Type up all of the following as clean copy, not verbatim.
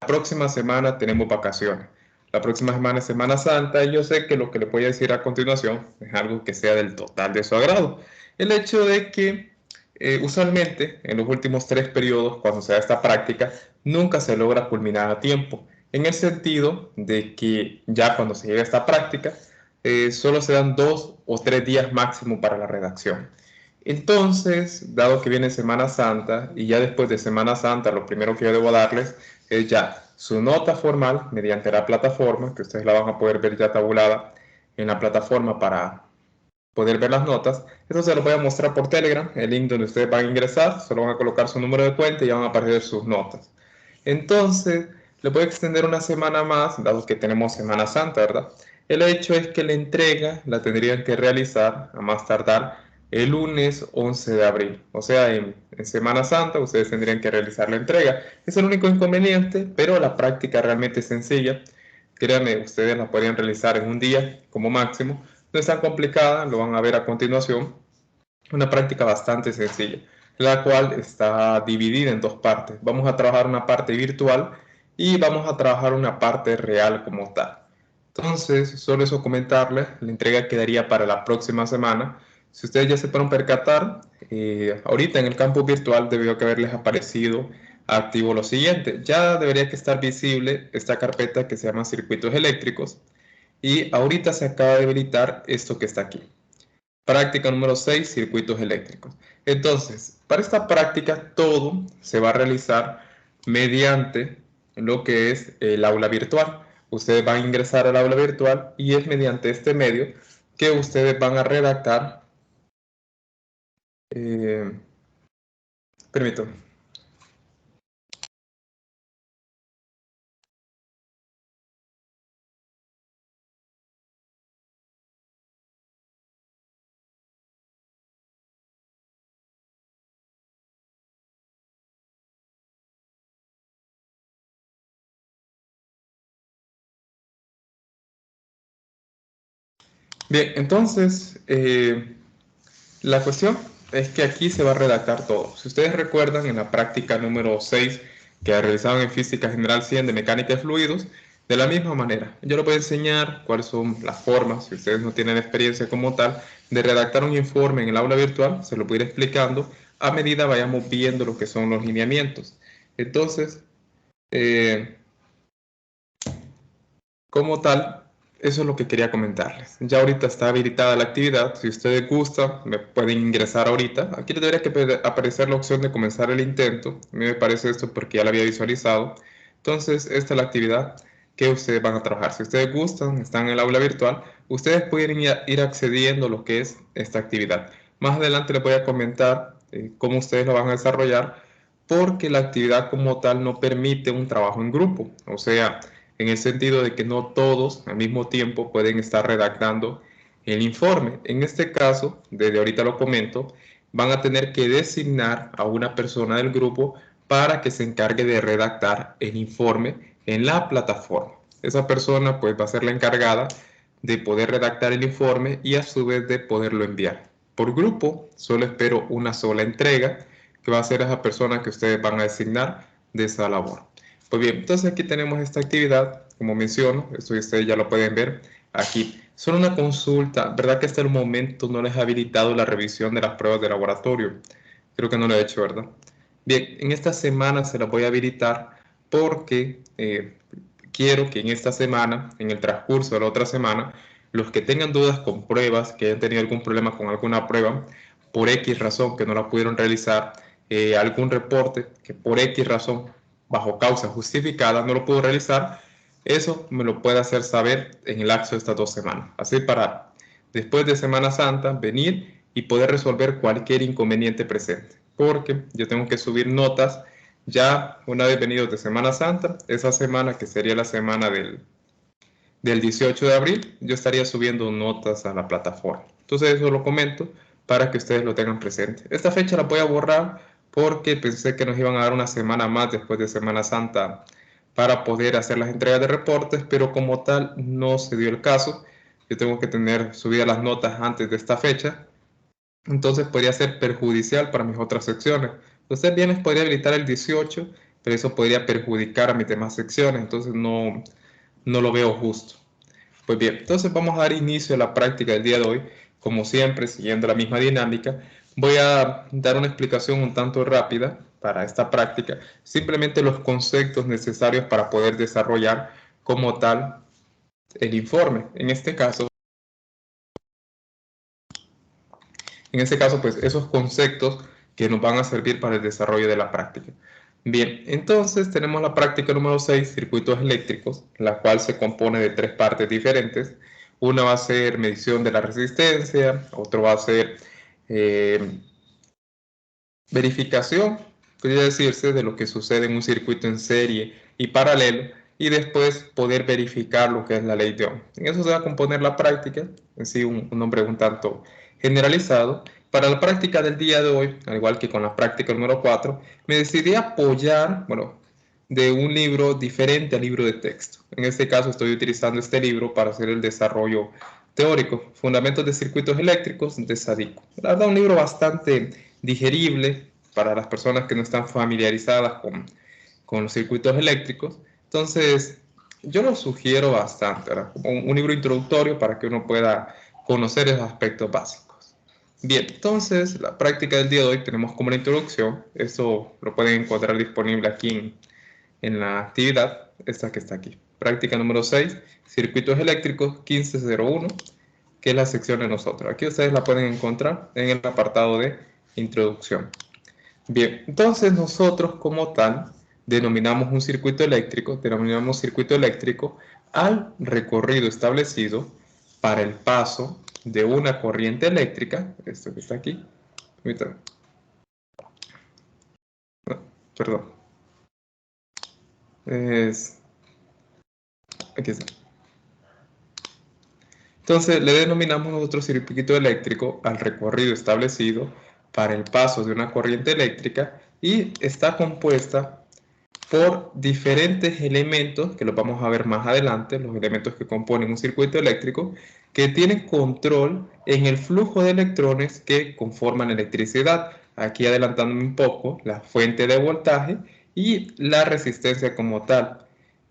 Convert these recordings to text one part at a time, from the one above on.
próxima semana tenemos vacaciones. La próxima semana es Semana Santa y yo sé que lo que le voy a decir a continuación es algo que sea del total de su agrado. El hecho de que usualmente en los últimos 3 periodos, cuando se da esta práctica, nunca se logra culminar a tiempo. En el sentido de que ya cuando se llega a esta práctica, solo se dan 2 o 3 días máximo para la redacción. Entonces, dado que viene Semana Santa y ya después de Semana Santa, lo primero que yo debo darles es ya su nota formal mediante la plataforma, que ustedes la van a poder ver ya tabulada en la plataforma para poder ver las notas. Eso se lo voy a mostrar por Telegram, el link donde ustedes van a ingresar, solo van a colocar su número de cuenta y ya van a aparecer sus notas. Entonces, le voy a extender una semana más, dado que tenemos Semana Santa, ¿verdad? El hecho es que la entrega la tendrían que realizar a más tardar el lunes 11 de abril. O sea, en Semana Santa ustedes tendrían que realizar la entrega. Es el único inconveniente, pero la práctica realmente es sencilla. Créanme, ustedes la podrían realizar en un día como máximo. No es tan complicada, lo van a ver a continuación. Una práctica bastante sencilla, la cual está dividida en 2 partes. Vamos a trabajar una parte virtual y vamos a trabajar una parte real como tal. Entonces, solo eso comentarles, la entrega quedaría para la próxima semana. Si ustedes ya se pueden percatar, ahorita en el campus virtual debió que haberles aparecido activo lo siguiente. Ya debería que estar visible esta carpeta que se llama circuitos eléctricos y ahorita se acaba de habilitar esto que está aquí. Práctica número 6, circuitos eléctricos. Entonces, para esta práctica todo se va a realizar mediante lo que es el aula virtual. Ustedes van a ingresar al aula virtual y es mediante este medio que ustedes van a redactar. Permítame. Bien, entonces, la cuestión es que aquí se va a redactar todo. Si ustedes recuerdan en la práctica número 6 que realizaban en Física General 100 de Mecánica de Fluidos, de la misma manera, yo les voy a enseñar cuáles son las formas, si ustedes no tienen experiencia como tal, de redactar un informe en el aula virtual, se lo voy a ir explicando a medida vayamos viendo lo que son los lineamientos. Entonces, eh, como tal, eso es lo que quería comentarles. Ya ahorita está habilitada la actividad. Si ustedes gustan, me pueden ingresar ahorita. Aquí les debería que aparecer la opción de comenzar el intento. A mí me parece esto porque ya la había visualizado. Entonces, esta es la actividad que ustedes van a trabajar. Si ustedes gustan, están en el aula virtual, ustedes pueden ir accediendo a lo que es esta actividad. Más adelante les voy a comentar cómo ustedes lo van a desarrollar, porque la actividad como tal no permite un trabajo en grupo. O sea, en el sentido de que no todos al mismo tiempo pueden estar redactando el informe. En este caso, desde ahorita lo comento, van a tener que designar a una persona del grupo para que se encargue de redactar el informe en la plataforma. Esa persona pues va a ser la encargada de poder redactar el informe y a su vez de poderlo enviar. Por grupo, solo espero una sola entrega, que va a ser esa persona que ustedes van a designar de esa labor. Pues bien, entonces aquí tenemos esta actividad, como menciono, esto ustedes ya lo pueden ver aquí. Solo una consulta, ¿verdad que hasta el momento no les ha habilitado la revisión de las pruebas de laboratorio? Creo que no lo he hecho, ¿verdad? Bien, en esta semana se las voy a habilitar porque quiero que en esta semana, en el transcurso de la otra semana, los que tengan dudas con pruebas, que hayan tenido algún problema con alguna prueba, por X razón que no la pudieron realizar, algún reporte que por X razón, bajo causa justificada, no lo pudo realizar, eso me lo puede hacer saber en el lapso de estas 2 semanas. Así para después de Semana Santa venir y poder resolver cualquier inconveniente presente. Porque yo tengo que subir notas ya una vez venidos de Semana Santa, esa semana que sería la semana del 18 de abril, yo estaría subiendo notas a la plataforma. Entonces eso lo comento para que ustedes lo tengan presente. Esta fecha la voy a borrar porque pensé que nos iban a dar una semana más después de Semana Santa para poder hacer las entregas de reportes, pero como tal no se dio el caso. Yo tengo que tener subidas las notas antes de esta fecha, entonces podría ser perjudicial para mis otras secciones. Usted bien les podría habilitar el 18, pero eso podría perjudicar a mis demás secciones, entonces no lo veo justo. Pues bien, entonces vamos a dar inicio a la práctica del día de hoy. Como siempre, siguiendo la misma dinámica, voy a dar una explicación un tanto rápida para esta práctica, simplemente los conceptos necesarios para poder desarrollar como tal el informe. En este caso, pues esos conceptos que nos van a servir para el desarrollo de la práctica. Bien, entonces tenemos la práctica número 6, circuitos eléctricos, la cual se compone de 3 partes diferentes. Una va a ser medición de la resistencia, otro va a ser verificación, podría decirse, de lo que sucede en un circuito en serie y paralelo, y después poder verificar lo que es la ley de Ohm. En eso se va a componer la práctica, en sí un nombre un tanto generalizado. Para la práctica del día de hoy, al igual que con la práctica número 4, me decidí apoyar, bueno, de un libro diferente al libro de texto. En este caso estoy utilizando este libro para hacer el desarrollo teórico, Fundamentos de Circuitos Eléctricos de Sadiku. La verdad, un libro bastante digerible para las personas que no están familiarizadas con los circuitos eléctricos. Entonces, yo lo sugiero bastante, ¿verdad? Como un libro introductorio para que uno pueda conocer esos aspectos básicos. Bien, entonces, la práctica del día de hoy tenemos como la introducción. Eso lo pueden encontrar disponible aquí en la actividad, esta que está aquí. Práctica número 6, circuitos eléctricos 1501, que es la sección de nosotros. Aquí ustedes la pueden encontrar en el apartado de introducción. Bien, entonces nosotros como tal denominamos circuito eléctrico al recorrido establecido para el paso de una corriente eléctrica, esto que está aquí, perdón, aquí está. Entonces le denominamos nosotros circuito eléctrico al recorrido establecido para el paso de una corriente eléctrica y está compuesta por diferentes elementos, que los vamos a ver más adelante, los elementos que componen un circuito eléctrico, que tienen control en el flujo de electrones que conforman electricidad. Aquí adelantándome un poco, la fuente de voltaje y la resistencia como tal,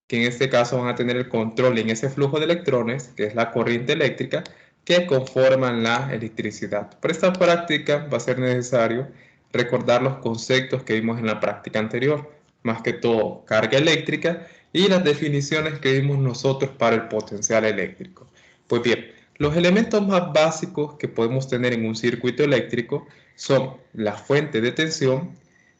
que en este caso van a tener el control en ese flujo de electrones, que es la corriente eléctrica, que conforman la electricidad. Para esta práctica va a ser necesario recordar los conceptos que vimos en la práctica anterior, más que todo carga eléctrica y las definiciones que vimos nosotros para el potencial eléctrico. Pues bien, los elementos más básicos que podemos tener en un circuito eléctrico son la fuente de tensión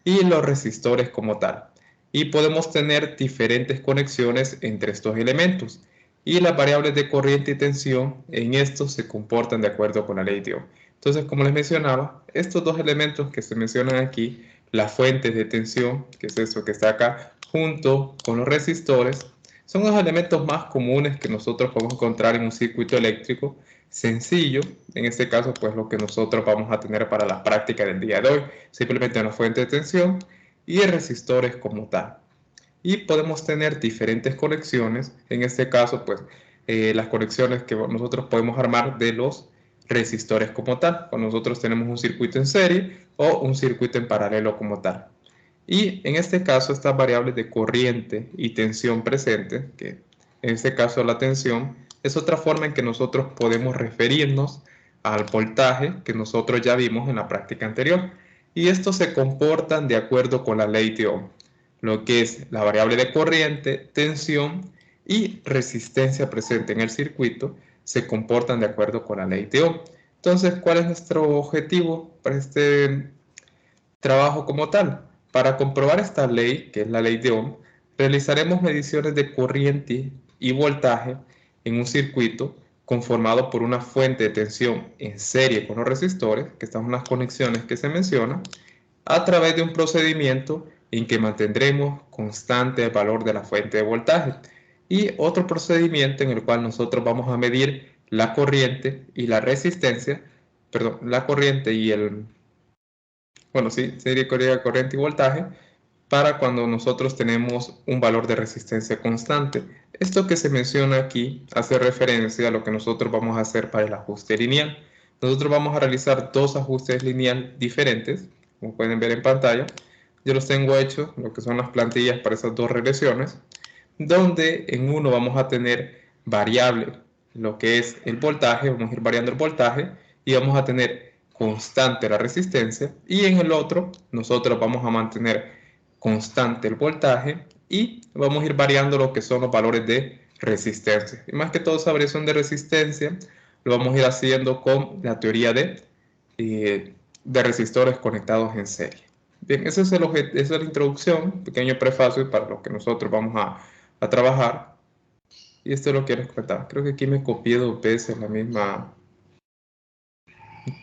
y los resistores como tal. Y podemos tener diferentes conexiones entre estos elementos. Y las variables de corriente y tensión en estos se comportan de acuerdo con la ley de Ohm. Entonces, como les mencionaba, estos dos elementos que se mencionan aquí, la fuente de tensión, que es eso que está acá, junto con los resistores, son los elementos más comunes que nosotros podemos encontrar en un circuito eléctrico sencillo. En este caso, pues lo que nosotros vamos a tener para la práctica del día de hoy, simplemente una fuente de tensión y resistores como tal. Y podemos tener diferentes conexiones, en este caso, pues las conexiones que nosotros podemos armar de los resistores como tal, cuando nosotros tenemos un circuito en serie o un circuito en paralelo como tal. Y en este caso, estas variables de corriente y tensión presentes, que en este caso la tensión, es otra forma en que nosotros podemos referirnos al voltaje que nosotros ya vimos en la práctica anterior. Y estos se comportan de acuerdo con la ley de Ohm, lo que es la variable de corriente, tensión y resistencia presente en el circuito, se comportan de acuerdo con la ley de Ohm. Entonces, ¿cuál es nuestro objetivo para este trabajo como tal? Para comprobar esta ley, que es la ley de Ohm, realizaremos mediciones de corriente y voltaje en un circuito conformado por una fuente de tensión en serie con los resistores, que están en las conexiones que se mencionan, a través de un procedimiento en que mantendremos constante el valor de la fuente de voltaje y otro procedimiento en el cual nosotros vamos a medir la corriente y la resistencia, perdón, la corriente y el, bueno, sí, sería corriente y voltaje para cuando nosotros tenemos un valor de resistencia constante. Esto que se menciona aquí hace referencia a lo que nosotros vamos a hacer para el ajuste lineal. Nosotros vamos a realizar dos ajustes lineal diferentes, como pueden ver en pantalla, yo los tengo hechos, lo que son las plantillas para esas dos regresiones, donde en uno vamos a tener variable lo que es el voltaje, vamos a ir variando el voltaje y vamos a tener constante la resistencia, y en el otro nosotros vamos a mantener constante el voltaje y vamos a ir variando lo que son los valores de resistencia. Y más que todo esa variación de resistencia lo vamos a ir haciendo con la teoría de resistores conectados en serie. Bien, esa es la introducción, un pequeño prefacio para lo que nosotros vamos a trabajar. Y esto lo quiero comentar. Creo que aquí me copié dos veces la misma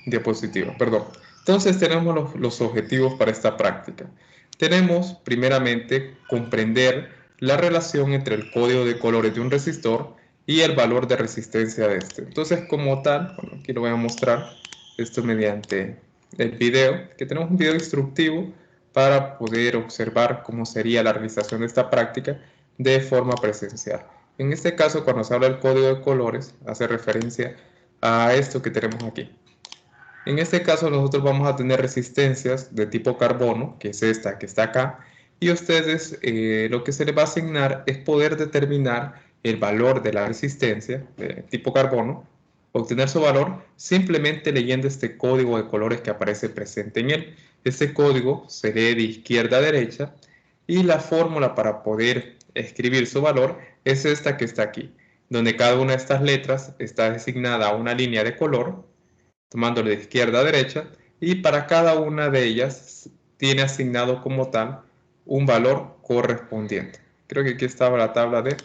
diapositiva, perdón. Entonces tenemos los objetivos para esta práctica. Tenemos primeramente comprender la relación entre el código de colores de un resistor y el valor de resistencia de este. Entonces, como tal, bueno, aquí lo voy a mostrar esto mediante el video, que tenemos un video instructivo para poder observar cómo sería la realización de esta práctica de forma presencial. En este caso, cuando se habla del código de colores, hace referencia a esto que tenemos aquí. En este caso nosotros vamos a tener resistencias de tipo carbono, que es esta que está acá, y a ustedes lo que se les va a asignar es poder determinar el valor de la resistencia de tipo carbono, obtener su valor simplemente leyendo este código de colores que aparece presente en él. Este código se lee de izquierda a derecha y la fórmula para poder escribir su valor es esta que está aquí, donde cada una de estas letras está designada a una línea de color, tomándole de izquierda a derecha, y para cada una de ellas tiene asignado como tal un valor correspondiente. Creo que aquí estaba la tabla de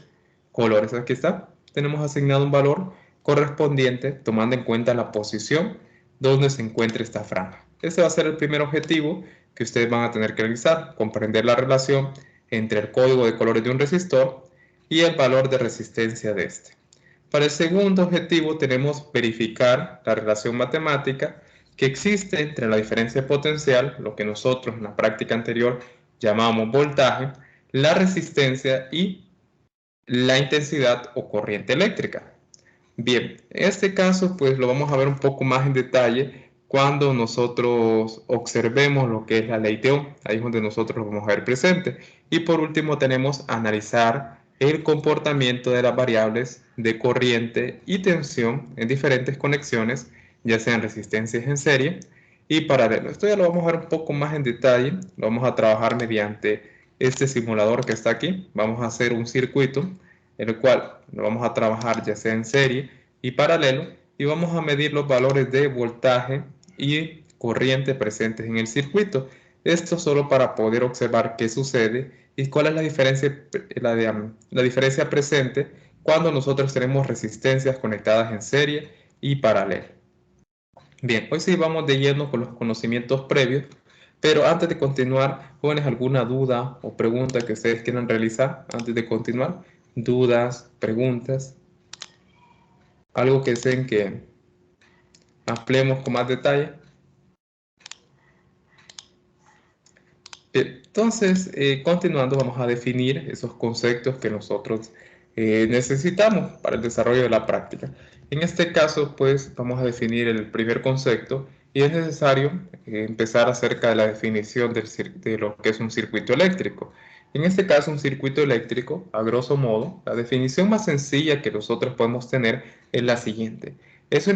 colores. Aquí está. Tenemos asignado un valor correspondiente tomando en cuenta la posición donde se encuentra esta franja. Ese va a ser el primer objetivo que ustedes van a tener que realizar: comprender la relación entre el código de colores de un resistor y el valor de resistencia de este. Para el segundo objetivo tenemos verificar la relación matemática que existe entre la diferencia potencial, lo que nosotros en la práctica anterior llamamos voltaje, la resistencia y la intensidad o corriente eléctrica. Bien, en este caso pues lo vamos a ver un poco más en detalle cuando nosotros observemos lo que es la ley de Ohm. Ahí es donde nosotros lo vamos a ver presente. Y por último tenemos analizar el comportamiento de las variables de corriente y tensión en diferentes conexiones, ya sean resistencias en serie y paralelo. Esto ya lo vamos a ver un poco más en detalle. Lo vamos a trabajar mediante este simulador que está aquí. Vamos a hacer un circuito en el cual lo vamos a trabajar ya sea en serie y paralelo, y vamos a medir los valores de voltaje y corriente presentes en el circuito. Esto solo para poder observar qué sucede y cuál es la diferencia presente cuando nosotros tenemos resistencias conectadas en serie y paralelo. Bien, hoy sí vamos de lleno con los conocimientos previos, pero antes de continuar, ¿jóvenes, alguna duda o pregunta que ustedes quieran realizar antes de continuar? ¿Dudas, preguntas? ¿Algo que deseen que ampliemos con más detalle? Entonces, continuando, vamos a definir esos conceptos que nosotros necesitamos para el desarrollo de la práctica. En este caso, pues, vamos a definir el primer concepto, y es necesario empezar acerca de la definición de lo que es un circuito eléctrico. En este caso, un circuito eléctrico, a grosso modo, la definición más sencilla que nosotros podemos tener es la siguiente. Es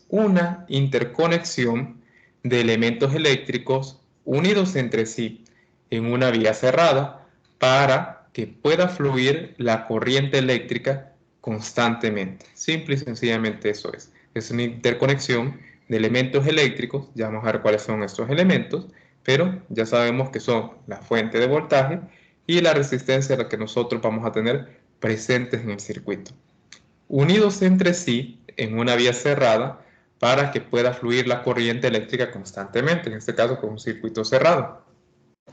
una interconexión de elementos eléctricos unidos entre sí en una vía cerrada para que pueda fluir la corriente eléctrica constantemente. Simple y sencillamente eso es. Es una interconexión de elementos eléctricos. Ya vamos a ver cuáles son estos elementos, pero ya sabemos que son la fuente de voltaje y la resistencia a la que nosotros vamos a tener presentes en el circuito, unidos entre sí en una vía cerrada para que pueda fluir la corriente eléctrica constantemente, en este caso con un circuito cerrado.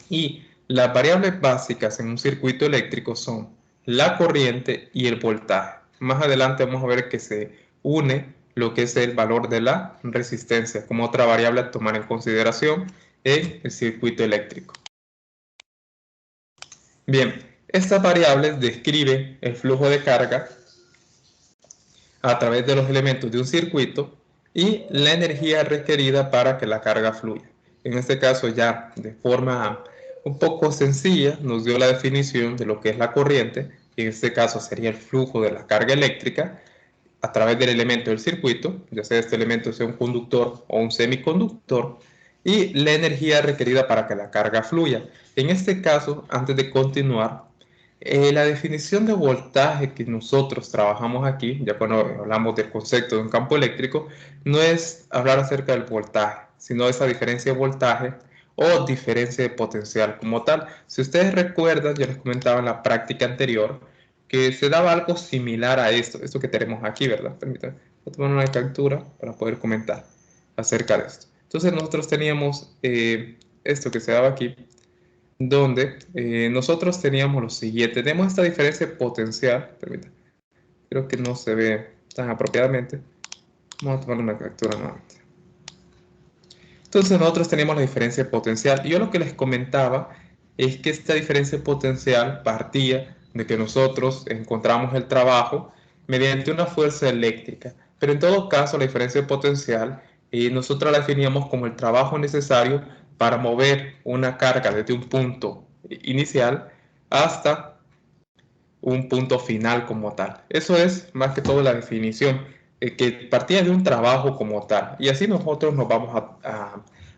Y las variables básicas en un circuito eléctrico son la corriente y el voltaje. Más adelante vamos a ver que se une lo que es el valor de la resistencia como otra variable a tomar en consideración en el circuito eléctrico. Bien, estas variables describen el flujo de carga a través de los elementos de un circuito y la energía requerida para que la carga fluya. en este caso ya de forma un poco sencilla, nos dio la definición de lo que es la corriente, y en este caso sería el flujo de la carga eléctrica a través del elemento del circuito, ya sea este elemento sea un conductor o un semiconductor, y la energía requerida para que la carga fluya. En este caso, antes de continuar, la definición de voltaje que nosotros trabajamos aquí, ya cuando hablamos del concepto de un campo eléctrico, no es hablar acerca del voltaje, sino esa diferencia de voltaje o diferencia de potencial como tal. Si ustedes recuerdan, yo les comentaba en la práctica anterior, que se daba algo similar a esto que tenemos aquí, ¿verdad? Permítanme, voy a tomar una captura para poder comentar acerca de esto. Entonces nosotros teníamos esto que se daba aquí, donde nosotros teníamos lo siguiente, tenemos esta diferencia potencial, permítanme, creo que no se ve tan apropiadamente, vamos a tomar una captura nuevamente. Entonces nosotros teníamos la diferencia potencial, y yo lo que les comentaba es que esta diferencia potencial partía de que nosotros encontramos el trabajo mediante una fuerza eléctrica, pero en todo caso la diferencia potencial nosotros la definíamos como el trabajo necesario para mover una carga desde un punto inicial hasta un punto final como tal. Eso es más que todo la definición, que partía de un trabajo como tal. Y así nosotros nos vamos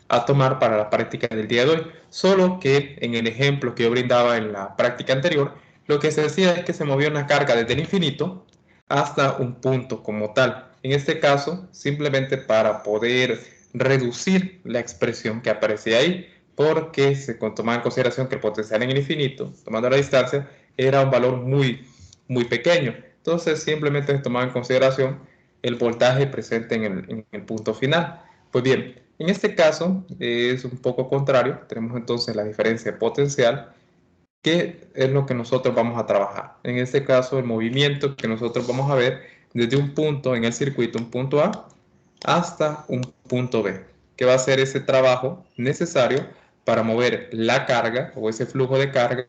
a tomar para la práctica del día de hoy. Solo que en el ejemplo que yo brindaba en la práctica anterior, lo que se decía es que se movía una carga desde el infinito hasta un punto como tal. En este caso, simplemente para poder reducir la expresión que aparecía ahí, porque se tomaba en consideración que el potencial en el infinito, tomando la distancia, era un valor muy pequeño. Entonces simplemente se tomaba en consideración el voltaje presente en el punto final. Pues bien, en este caso es un poco contrario. Tenemos entonces la diferencia potencial, que es lo que nosotros vamos a trabajar. En este caso, el movimiento que nosotros vamos a ver desde un punto en el circuito, un punto A, hasta un punto B, que va a ser ese trabajo necesario para mover la carga o ese flujo de carga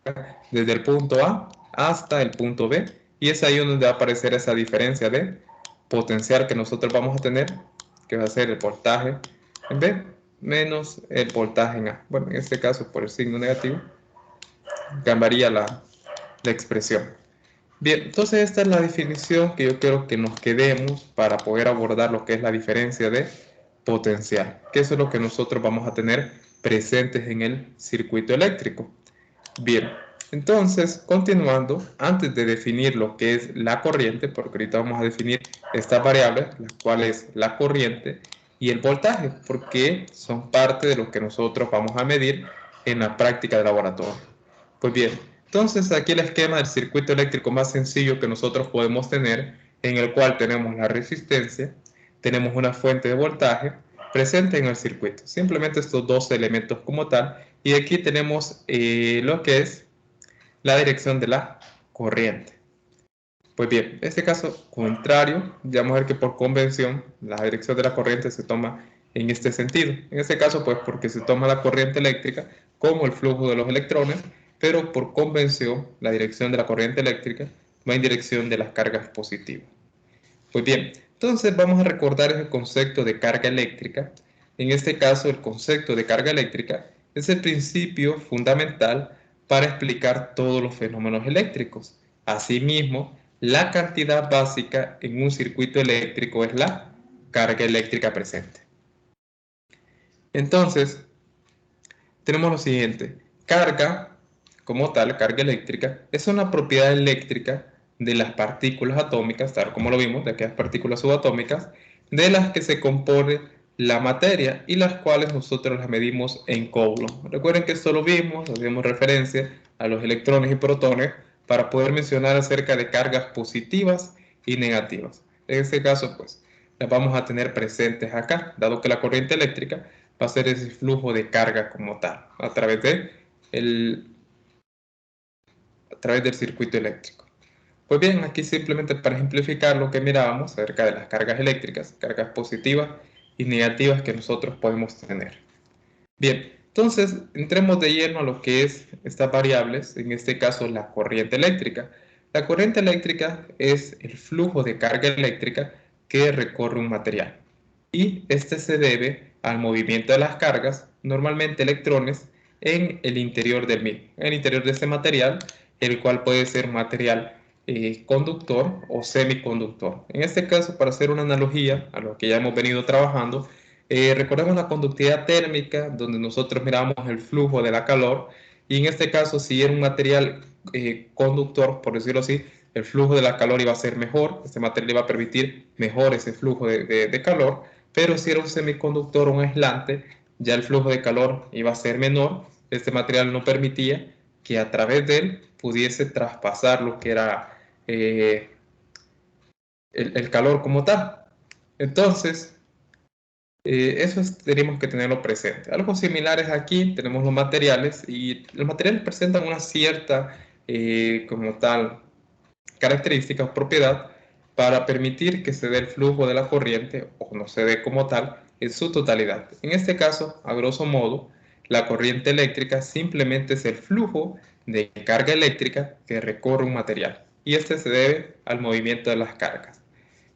desde el punto A hasta el punto B, y es ahí donde va a aparecer esa diferencia de potencial que nosotros vamos a tener, que va a ser el voltaje en B menos el voltaje en A. Bueno, en este caso por el signo negativo cambiaría la expresión. Bien, entonces esta es la definición que yo quiero que nos quedemos para poder abordar lo que es la diferencia de potencial, que eso es lo que nosotros vamos a tener presentes en el circuito eléctrico. Bien, entonces, continuando, antes de definir lo que es la corriente, porque ahorita vamos a definir estas variables, las cuales es la corriente y el voltaje, porque son parte de lo que nosotros vamos a medir en la práctica de laboratorio. Pues bien, entonces aquí el esquema del circuito eléctrico más sencillo que nosotros podemos tener, en el cual tenemos la resistencia, tenemos una fuente de voltaje presente en el circuito. Simplemente estos dos elementos como tal, y aquí tenemos lo que es la dirección de la corriente. Pues bien, en este caso contrario, ya vamos a ver que por convención la dirección de la corriente se toma en este sentido. En este caso, pues porque se toma la corriente eléctrica como el flujo de los electrones, pero por convención la dirección de la corriente eléctrica va en dirección de las cargas positivas. Pues bien, entonces vamos a recordar el concepto de carga eléctrica. En este caso, el concepto de carga eléctrica es el principio fundamental para explicar todos los fenómenos eléctricos. Asimismo, la cantidad básica en un circuito eléctrico es la carga eléctrica presente. Entonces, tenemos lo siguiente. Carga, como tal, carga eléctrica, es una propiedad eléctrica de las partículas atómicas, tal como lo vimos, de aquellas partículas subatómicas, de las que se compone la materia y las cuales nosotros las medimos en Coulomb. Recuerden que esto lo vimos, hacemos referencia a los electrones y protones para poder mencionar acerca de cargas positivas y negativas. En este caso, pues, las vamos a tener presentes acá, dado que la corriente eléctrica va a ser ese flujo de carga como tal, a través del circuito eléctrico. Pues bien, aquí simplemente para ejemplificar lo que mirábamos acerca de las cargas eléctricas, cargas positivas y negativas que nosotros podemos tener. Bien, entonces entremos de lleno a lo que es estas variables, en este caso la corriente eléctrica. La corriente eléctrica es el flujo de carga eléctrica que recorre un material, y este se debe al movimiento de las cargas normalmente electrones en el interior del mismo, en el interior de este material, el cual puede ser material conductor o semiconductor. En este caso, para hacer una analogía a lo que ya hemos venido trabajando, recordemos la conductividad térmica, donde nosotros miramos el flujo de la calor, y en este caso, si era un material conductor, por decirlo así, el flujo de la calor iba a ser mejor, este material iba a permitir mejor ese flujo de calor, pero si era un semiconductor o un aislante, ya el flujo de calor iba a ser menor, este material no permitía que a través de él pudiese traspasar lo que era el calor como tal. Entonces, tenemos que tenerlo presente. Algo similar es aquí, tenemos los materiales y los materiales presentan una cierta, como tal, característica o propiedad para permitir que se dé el flujo de la corriente o no se dé como tal en su totalidad. En este caso, a grosso modo, la corriente eléctrica simplemente es el flujo de carga eléctrica que recorre un material y este se debe al movimiento de las cargas.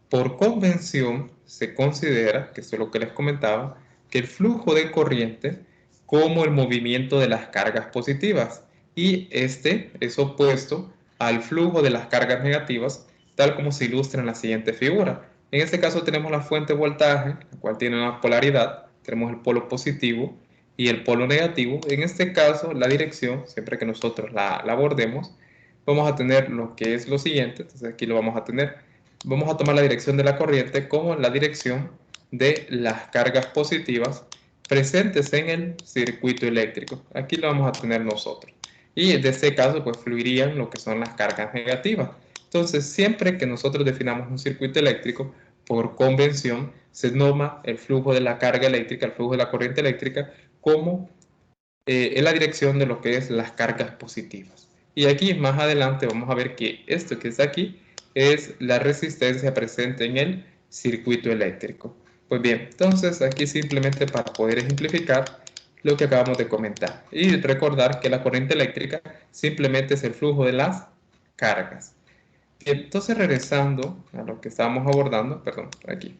Por convención, se considera, que esto es lo que les comentaba, que el flujo de corriente como el movimiento de las cargas positivas y este es opuesto al flujo de las cargas negativas, tal como se ilustra en la siguiente figura. En este caso tenemos la fuente de voltaje, la cual tiene una polaridad, tenemos el polo positivo y el polo negativo. En este caso, la dirección, siempre que nosotros la abordemos, vamos a tener lo que es lo siguiente, entonces aquí lo vamos a tener. Vamos a tomar la dirección de la corriente como la dirección de las cargas positivas presentes en el circuito eléctrico. Aquí lo vamos a tener nosotros. Y en este caso, pues fluirían lo que son las cargas negativas. Entonces, siempre que nosotros definamos un circuito eléctrico, por convención, se toma el flujo de la carga eléctrica, el flujo de la corriente eléctrica, como en la dirección de lo que es las cargas positivas. Y aquí más adelante vamos a ver que esto que está aquí es la resistencia presente en el circuito eléctrico. Pues bien, entonces aquí simplemente para poder ejemplificar lo que acabamos de comentar y recordar que la corriente eléctrica simplemente es el flujo de las cargas. Entonces regresando a lo que estábamos abordando, perdón, aquí.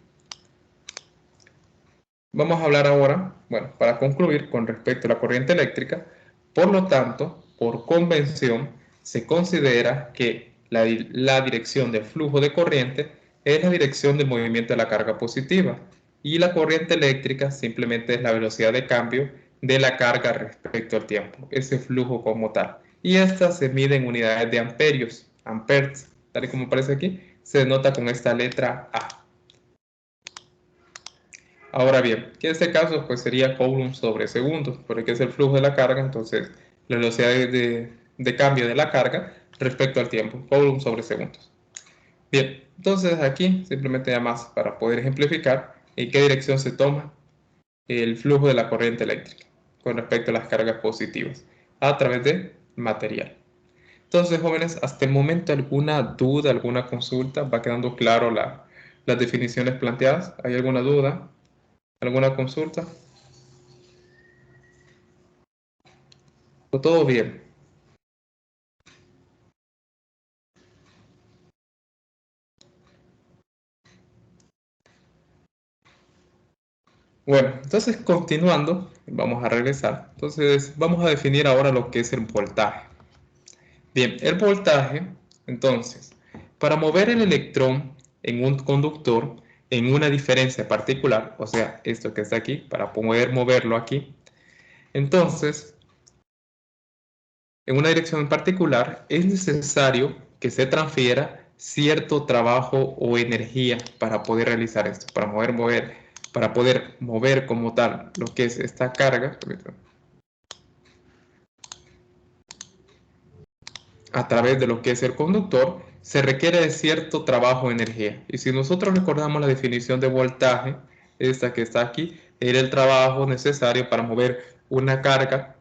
Vamos a hablar ahora, bueno, para concluir con respecto a la corriente eléctrica, por lo tanto, por convención, se considera que la dirección del flujo de corriente es la dirección del movimiento de la carga positiva y la corriente eléctrica simplemente es la velocidad de cambio de la carga respecto al tiempo, ese flujo como tal. Y esta se mide en unidades de amperios, amperes, tal y como aparece aquí, se denota con esta letra A. Ahora bien, que en este caso pues sería Coulomb sobre segundo, porque es el flujo de la carga, entonces la velocidad de cambio de la carga respecto al tiempo, Coulomb sobre segundos. Bien, entonces aquí simplemente ya más para poder ejemplificar en qué dirección se toma el flujo de la corriente eléctrica con respecto a las cargas positivas a través de material. Entonces, jóvenes, hasta el momento alguna duda, alguna consulta, va quedando claro las definiciones planteadas. ¿Hay alguna duda? ¿Alguna consulta? Todo bien. Bueno, entonces continuando, vamos a regresar. Entonces vamos a definir ahora lo que es el voltaje. Bien, el voltaje, entonces, para mover el electrón en un conductor en una diferencia particular, o sea, esto que está aquí, para poder moverlo aquí, entonces, en una dirección en particular, es necesario que se transfiera cierto trabajo o energía para poder realizar esto, para poder mover como tal lo que es esta carga a través de lo que es el conductor, se requiere de cierto trabajo o energía. Y si nosotros recordamos la definición de voltaje, esta que está aquí, era el trabajo necesario para mover una carga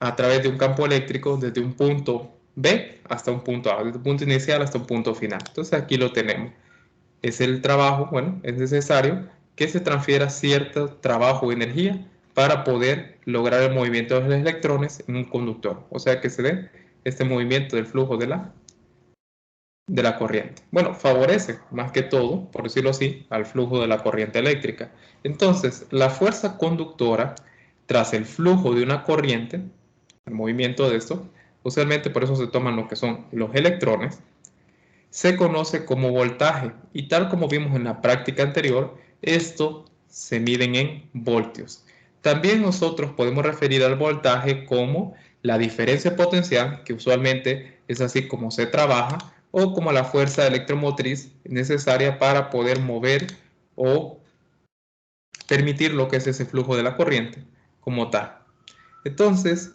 a través de un campo eléctrico desde un punto B hasta un punto A, desde un punto inicial hasta un punto final. Entonces aquí lo tenemos. Es el trabajo, bueno, es necesario que se transfiera cierto trabajo o energía para poder lograr el movimiento de los electrones en un conductor. O sea que se dé este movimiento del flujo de la corriente. Bueno, favorece más que todo, por decirlo así, al flujo de la corriente eléctrica. Entonces, la fuerza conductora tras el flujo de una corriente, el movimiento de esto, usualmente por eso se toman lo que son los electrones, se conoce como voltaje, y tal como vimos en la práctica anterior, esto se miden en voltios. También nosotros podemos referir al voltaje como la diferencia potencial, que usualmente es así como se trabaja, o como la fuerza electromotriz necesaria para poder mover o permitir lo que es ese flujo de la corriente como tal. Entonces,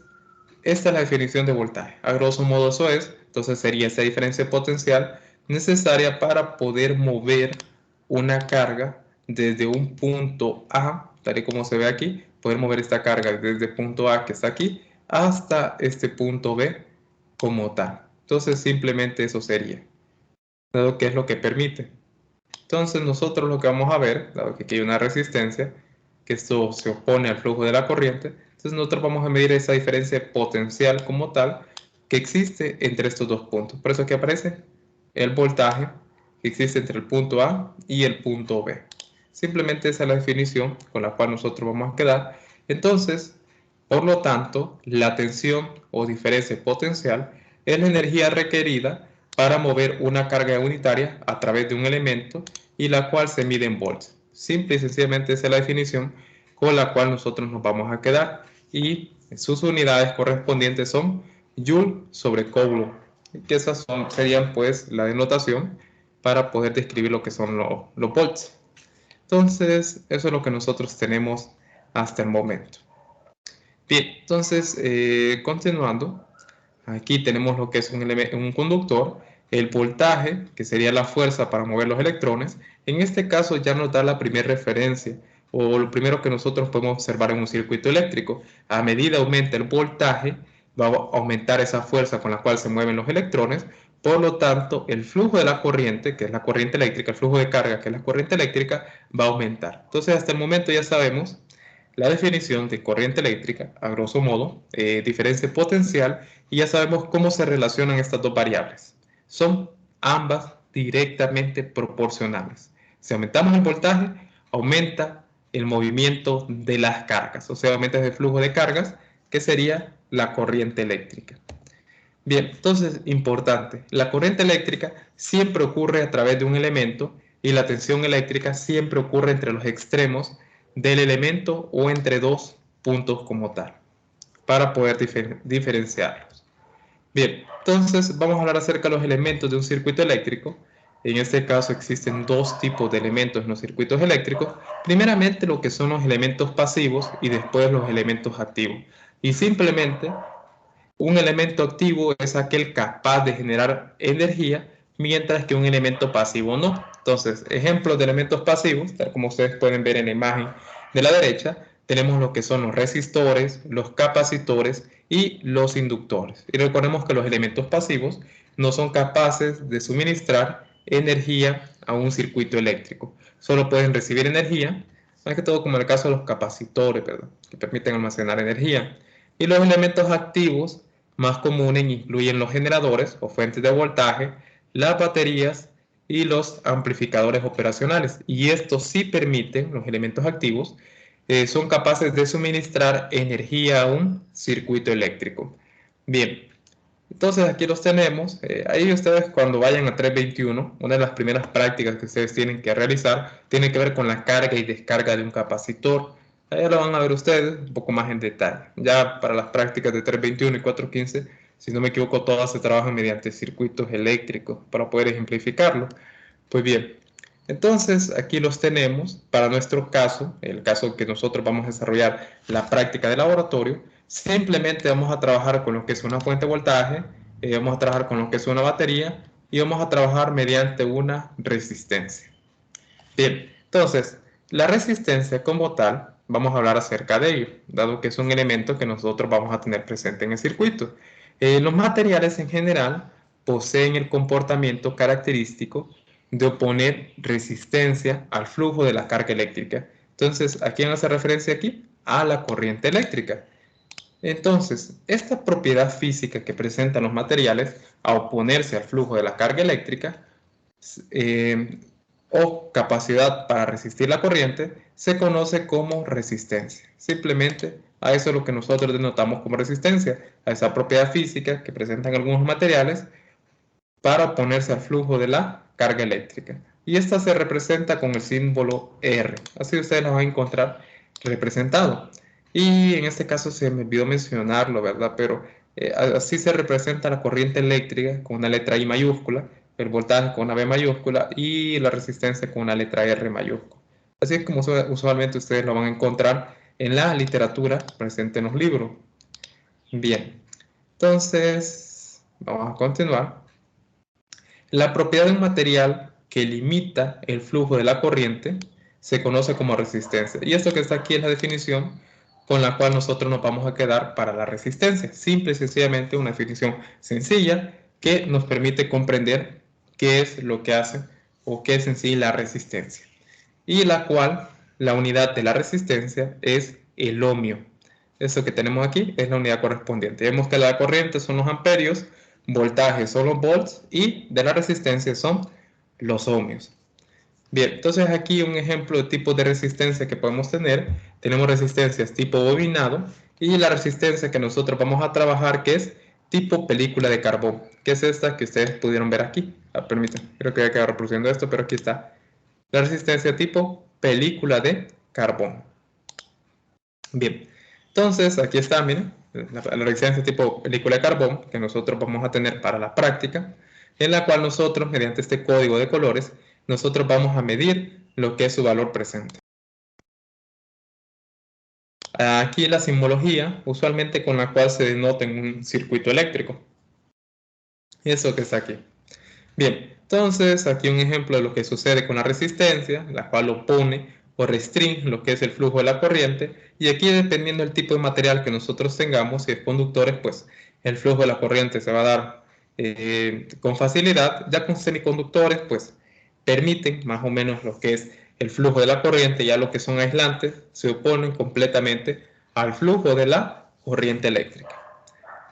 esta es la definición de voltaje. A grosso modo eso es. Entonces sería esa diferencia potencial necesaria para poder mover una carga desde un punto A, tal y como se ve aquí, poder mover esta carga desde punto A que está aquí hasta este punto B como tal. Entonces simplemente eso sería, dado que es lo que permite. Entonces nosotros lo que vamos a ver, dado que aquí hay una resistencia, que esto se opone al flujo de la corriente, entonces nosotros vamos a medir esa diferencia potencial como tal que existe entre estos dos puntos. Por eso aquí aparece el voltaje que existe entre el punto A y el punto B. Simplemente esa es la definición con la cual nosotros vamos a quedar. Entonces, por lo tanto, la tensión o diferencia potencial es la energía requerida para mover una carga unitaria a través de un elemento y la cual se mide en volts. Simple y sencillamente esa es la definición con la cual nosotros nos vamos a quedar, y sus unidades correspondientes son Joule sobre Coulomb, que esas serían pues la denotación para poder describir lo que son los volts. Entonces eso es lo que nosotros tenemos hasta el momento. Bien, entonces continuando, aquí tenemos lo que es un conductor, el voltaje, que sería la fuerza para mover los electrones. En este caso ya nos da la primera referencia, o lo primero que nosotros podemos observar en un circuito eléctrico. A medida aumenta el voltaje, va a aumentar esa fuerza con la cual se mueven los electrones. Por lo tanto, el flujo de la corriente, que es la corriente eléctrica, el flujo de carga, que es la corriente eléctrica, va a aumentar. Entonces, hasta el momento ya sabemos la definición de corriente eléctrica, a grosso modo, diferencia potencial, y ya sabemos cómo se relacionan estas dos variables. Son ambas directamente proporcionales. Si aumentamos el voltaje, aumenta el movimiento de las cargas, o sea, aumenta el flujo de cargas, que sería la corriente eléctrica. Bien, entonces, importante, la corriente eléctrica siempre ocurre a través de un elemento y la tensión eléctrica siempre ocurre entre los extremos del elemento o entre dos puntos como tal, para poder diferenciarlos. Bien, entonces vamos a hablar acerca de los elementos de un circuito eléctrico. En este caso existen dos tipos de elementos en los circuitos eléctricos. Primeramente lo que son los elementos pasivos y después los elementos activos. Y simplemente un elemento activo es aquel capaz de generar energía, mientras que un elemento pasivo no. Entonces, ejemplos de elementos pasivos, tal como ustedes pueden ver en la imagen de la derecha, tenemos lo que son los resistores, los capacitores y los inductores. Y recordemos que los elementos pasivos no son capaces de suministrar energía a un circuito eléctrico. Solo pueden recibir energía, más que todo como en el caso de los capacitores, ¿verdad?, que permiten almacenar energía. Y los elementos activos más comunes incluyen los generadores o fuentes de voltaje, las baterías y los amplificadores operacionales. Y estos sí permiten, los elementos activos, son capaces de suministrar energía a un circuito eléctrico. Bien, entonces aquí los tenemos. Ahí ustedes cuando vayan a 321, una de las primeras prácticas que ustedes tienen que realizar tiene que ver con la carga y descarga de un capacitor. Ahí lo van a ver ustedes un poco más en detalle. Ya para las prácticas de 321 y 415, si no me equivoco, todas se trabajan mediante circuitos eléctricos para poder ejemplificarlo. Pues bien, entonces aquí los tenemos. Para nuestro caso, el caso que nosotros vamos a desarrollar la práctica de laboratorio, simplemente vamos a trabajar con lo que es una fuente de voltaje, vamos a trabajar con lo que es una batería y vamos a trabajar mediante una resistencia. Bien, entonces, la resistencia como tal, vamos a hablar acerca de ello, dado que es un elemento que nosotros vamos a tener presente en el circuito. Los materiales en general poseen el comportamiento característico de oponer resistencia al flujo de la carga eléctrica. Entonces, ¿a quién hace referencia aquí? A la corriente eléctrica. Entonces, esta propiedad física que presentan los materiales a oponerse al flujo de la carga eléctrica eh, o capacidad para resistir la corriente se conoce como resistencia. Simplemente A eso es lo que nosotros denotamos como resistencia, a esa propiedad física que presentan algunos materiales para oponerse al flujo de la carga eléctrica. Y esta se representa con el símbolo R. Así ustedes la van a encontrar representado. Y en este caso se me olvidó mencionarlo, ¿verdad? Pero así se representa la corriente eléctrica con una letra I mayúscula, el voltaje con una B mayúscula y la resistencia con una letra R mayúscula. Así es como usualmente ustedes lo van a encontrar en la literatura presente en los libros. Bien, entonces vamos a continuar. La propiedad de un material que limita el flujo de la corriente se conoce como resistencia. Y esto que está aquí es la definición con la cual nosotros nos vamos a quedar para la resistencia. Simple y sencillamente una definición sencilla que nos permite comprender qué es lo que hace o qué es en sí la resistencia. Y la cual, la unidad de la resistencia es el ohmio. Eso que tenemos aquí es la unidad correspondiente. Vemos que la corriente son los amperios, voltaje son los volts y de la resistencia son los ohmios. Bien, entonces aquí un ejemplo de tipo de resistencia que podemos tener. Tenemos resistencias tipo bobinado y la resistencia que nosotros vamos a trabajar que es tipo película de carbón, que es esta que ustedes pudieron ver aquí. Permítanme, creo que voy a quedar reproduciendo esto, pero aquí está. La resistencia tipo película de carbón. Bien, entonces aquí está, miren, la resistencia tipo película de carbón que nosotros vamos a tener para la práctica, en la cual nosotros, mediante este código de colores, nosotros vamos a medir lo que es su valor presente. Aquí la simbología, usualmente con la cual se denota en un circuito eléctrico. Eso que está aquí. Bien, entonces aquí un ejemplo de lo que sucede con la resistencia, la cual opone o restringe lo que es el flujo de la corriente, y aquí dependiendo del tipo de material que nosotros tengamos, si es conductores, pues el flujo de la corriente se va a dar con facilidad. Ya con semiconductores, pues permiten más o menos lo que es el flujo de la corriente, ya lo que son aislantes se oponen completamente al flujo de la corriente eléctrica.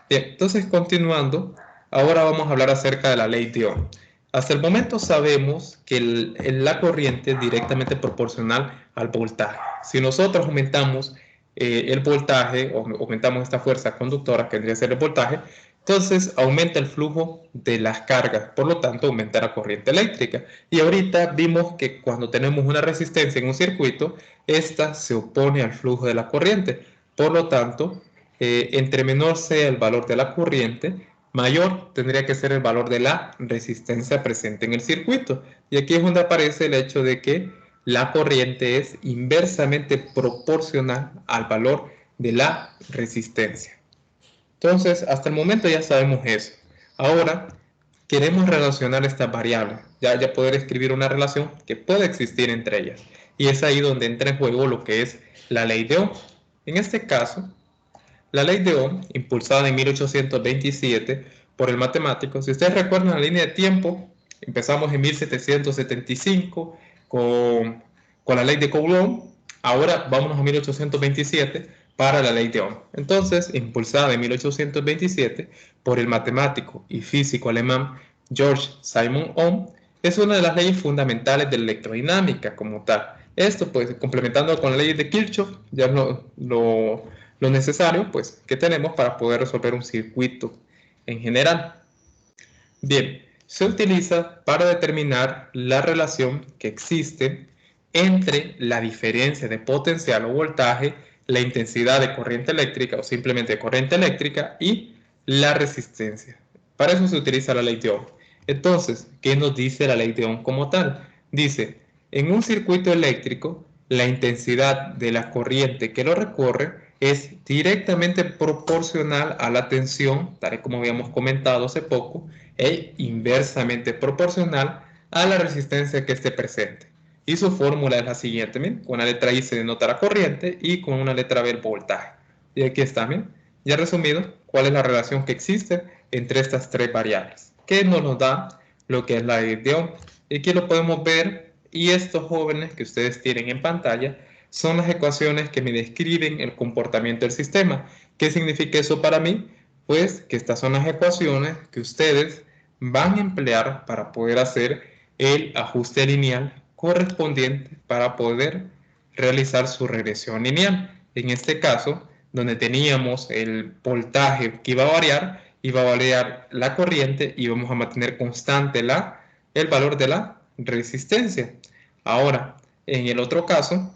Bien, entonces continuando, ahora vamos a hablar acerca de la ley de Ohm. Hasta el momento sabemos que la corriente es directamente proporcional al voltaje. Si nosotros aumentamos el voltaje o aumentamos esta fuerza conductora, que debería ser el voltaje, entonces aumenta el flujo de las cargas, por lo tanto aumenta la corriente eléctrica. Y ahorita vimos que cuando tenemos una resistencia en un circuito, esta se opone al flujo de la corriente. Por lo tanto, entre menor sea el valor de la corriente, mayor tendría que ser el valor de la resistencia presente en el circuito. Y aquí es donde aparece el hecho de que la corriente es inversamente proporcional al valor de la resistencia. Entonces, hasta el momento ya sabemos eso. Ahora, queremos relacionar estas variables, ya poder escribir una relación que puede existir entre ellas. Y es ahí donde entra en juego lo que es la ley de Ohm. En este caso, la ley de Ohm, impulsada en 1827 por el matemático, si ustedes recuerdan la línea de tiempo, empezamos en 1775 con la ley de Coulomb, ahora vámonos a 1827 para la ley de Ohm. Entonces, impulsada en 1827 por el matemático y físico alemán George Simon Ohm, es una de las leyes fundamentales de la electrodinámica como tal. Esto, pues, complementando con la ley de Kirchhoff, ya lo necesario, pues, que tenemos para poder resolver un circuito en general. Bien, se utiliza para determinar la relación que existe entre la diferencia de potencial o voltaje, la intensidad de corriente eléctrica o simplemente corriente eléctrica y la resistencia. Para eso se utiliza la ley de Ohm. Entonces, ¿qué nos dice la ley de Ohm como tal? Dice, en un circuito eléctrico, la intensidad de la corriente que lo recorre es directamente proporcional a la tensión, tal y como habíamos comentado hace poco, e inversamente proporcional a la resistencia que esté presente. Y su fórmula es la siguiente, ¿bien? Con una letra I se denota la corriente y con una letra B el voltaje. Y aquí está, ¿bien? Ya resumido, cuál es la relación que existe entre estas tres variables, que nos da lo que es la ley de Ohm. Y aquí lo podemos ver, y estos jóvenes que ustedes tienen en pantalla son las ecuaciones que me describen el comportamiento del sistema. ¿Qué significa eso para mí? Pues que estas son las ecuaciones que ustedes van a emplear para poder hacer el ajuste lineal correspondiente para poder realizar su regresión lineal. En este caso, donde teníamos el voltaje que iba a variar la corriente y vamos a mantener constante el valor de la resistencia. Ahora, en el otro caso,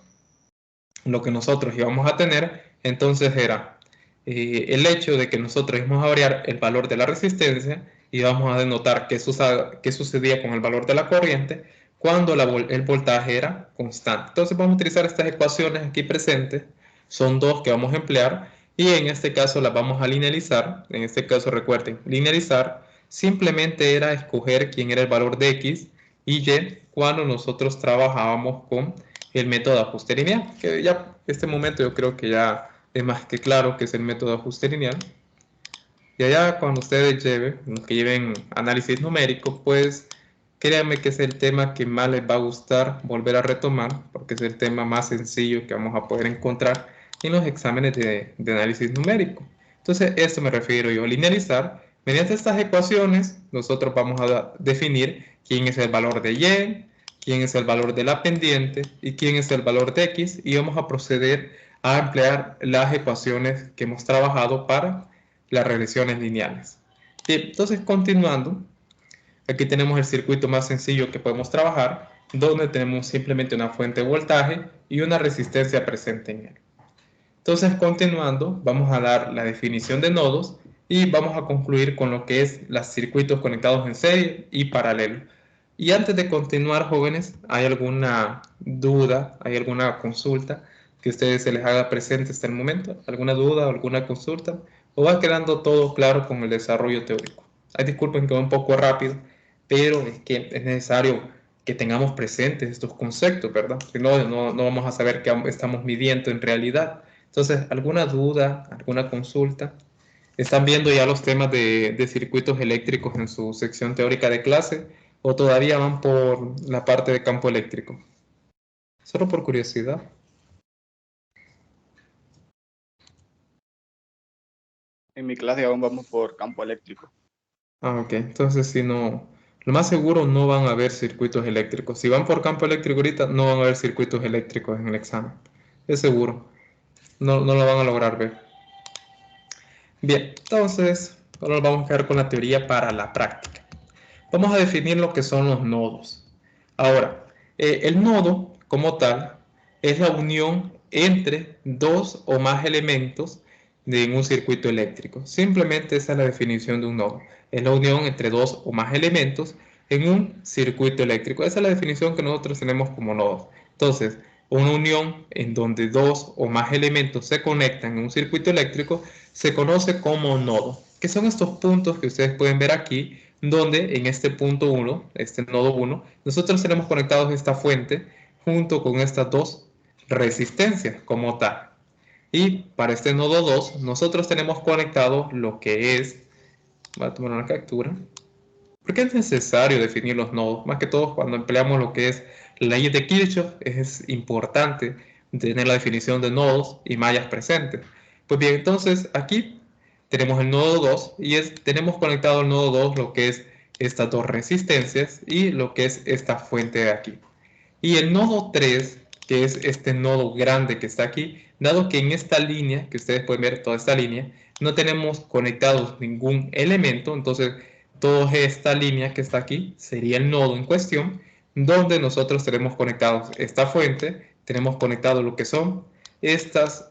lo que nosotros íbamos a tener entonces era el hecho de que nosotros íbamos a variar el valor de la resistencia y vamos a denotar qué sucedía con el valor de la corriente cuando el voltaje era constante. Entonces vamos a utilizar estas ecuaciones aquí presentes, son dos que vamos a emplear y en este caso las vamos a linealizar. En este caso recuerden, linealizar simplemente era escoger quién era el valor de X y Y cuando nosotros trabajábamos con el método de ajuste lineal, que ya en este momento yo creo que ya es más que claro que es el método de ajuste lineal. Y allá cuando ustedes lleven análisis numérico, pues créanme que es el tema que más les va a gustar volver a retomar, porque es el tema más sencillo que vamos a poder encontrar en los exámenes de análisis numérico. Entonces, esto me refiero yo a linealizar. Mediante estas ecuaciones, nosotros vamos a definir quién es el valor de Y, quién es el valor de la pendiente y quién es el valor de X, y vamos a proceder a emplear las ecuaciones que hemos trabajado para las regresiones lineales. Bien, entonces continuando, aquí tenemos el circuito más sencillo que podemos trabajar, donde tenemos simplemente una fuente de voltaje y una resistencia presente en él. Entonces continuando, vamos a dar la definición de nodos y vamos a concluir con lo que es los circuitos conectados en serie y paralelo. Y antes de continuar, jóvenes, ¿hay alguna duda, hay alguna consulta que a ustedes se les haga presente hasta el momento? ¿Alguna duda o alguna consulta? ¿O va quedando todo claro con el desarrollo teórico? Ay, disculpen que va un poco rápido, pero es que es necesario que tengamos presentes estos conceptos, ¿verdad? Si no, no vamos a saber qué estamos midiendo en realidad. Entonces, ¿alguna duda, alguna consulta? ¿Están viendo ya los temas de circuitos eléctricos en su sección teórica de clase o todavía van por la parte de campo eléctrico? Solo por curiosidad. En mi clase aún vamos por campo eléctrico. Ah, ok. Entonces, si no, lo más seguro no van a haber circuitos eléctricos. Si van por campo eléctrico ahorita, no van a haber circuitos eléctricos en el examen. Es seguro. No lo van a lograr ver. Bien, entonces, ahora nos vamos a quedar con la teoría para la práctica. Vamos a definir lo que son los nodos. Ahora, el nodo como tal es la unión entre dos o más elementos en un circuito eléctrico. Simplemente esa es la definición de un nodo. Es la unión entre dos o más elementos en un circuito eléctrico. Esa es la definición que nosotros tenemos como nodos. Entonces, una unión en donde dos o más elementos se conectan en un circuito eléctrico se conoce como nodo. ¿Qué son estos puntos que ustedes pueden ver aquí? Donde en este punto 1, este nodo 1, nosotros tenemos conectados esta fuente junto con estas dos resistencias como tal. Y para este nodo 2, nosotros tenemos conectado lo que es, voy a tomar una captura, porque es necesario definir los nodos, más que todo cuando empleamos lo que es la ley de Kirchhoff, es importante tener la definición de nodos y mallas presentes. Pues bien, entonces aquí tenemos el nodo 2 y tenemos conectado al nodo 2 lo que es estas dos resistencias y lo que es esta fuente de aquí. Y el nodo 3, que es este nodo grande que está aquí, dado que en esta línea, que ustedes pueden ver toda esta línea, no tenemos conectados ningún elemento, entonces toda esta línea que está aquí sería el nodo en cuestión, donde nosotros tenemos conectados esta fuente, tenemos conectado lo que son estas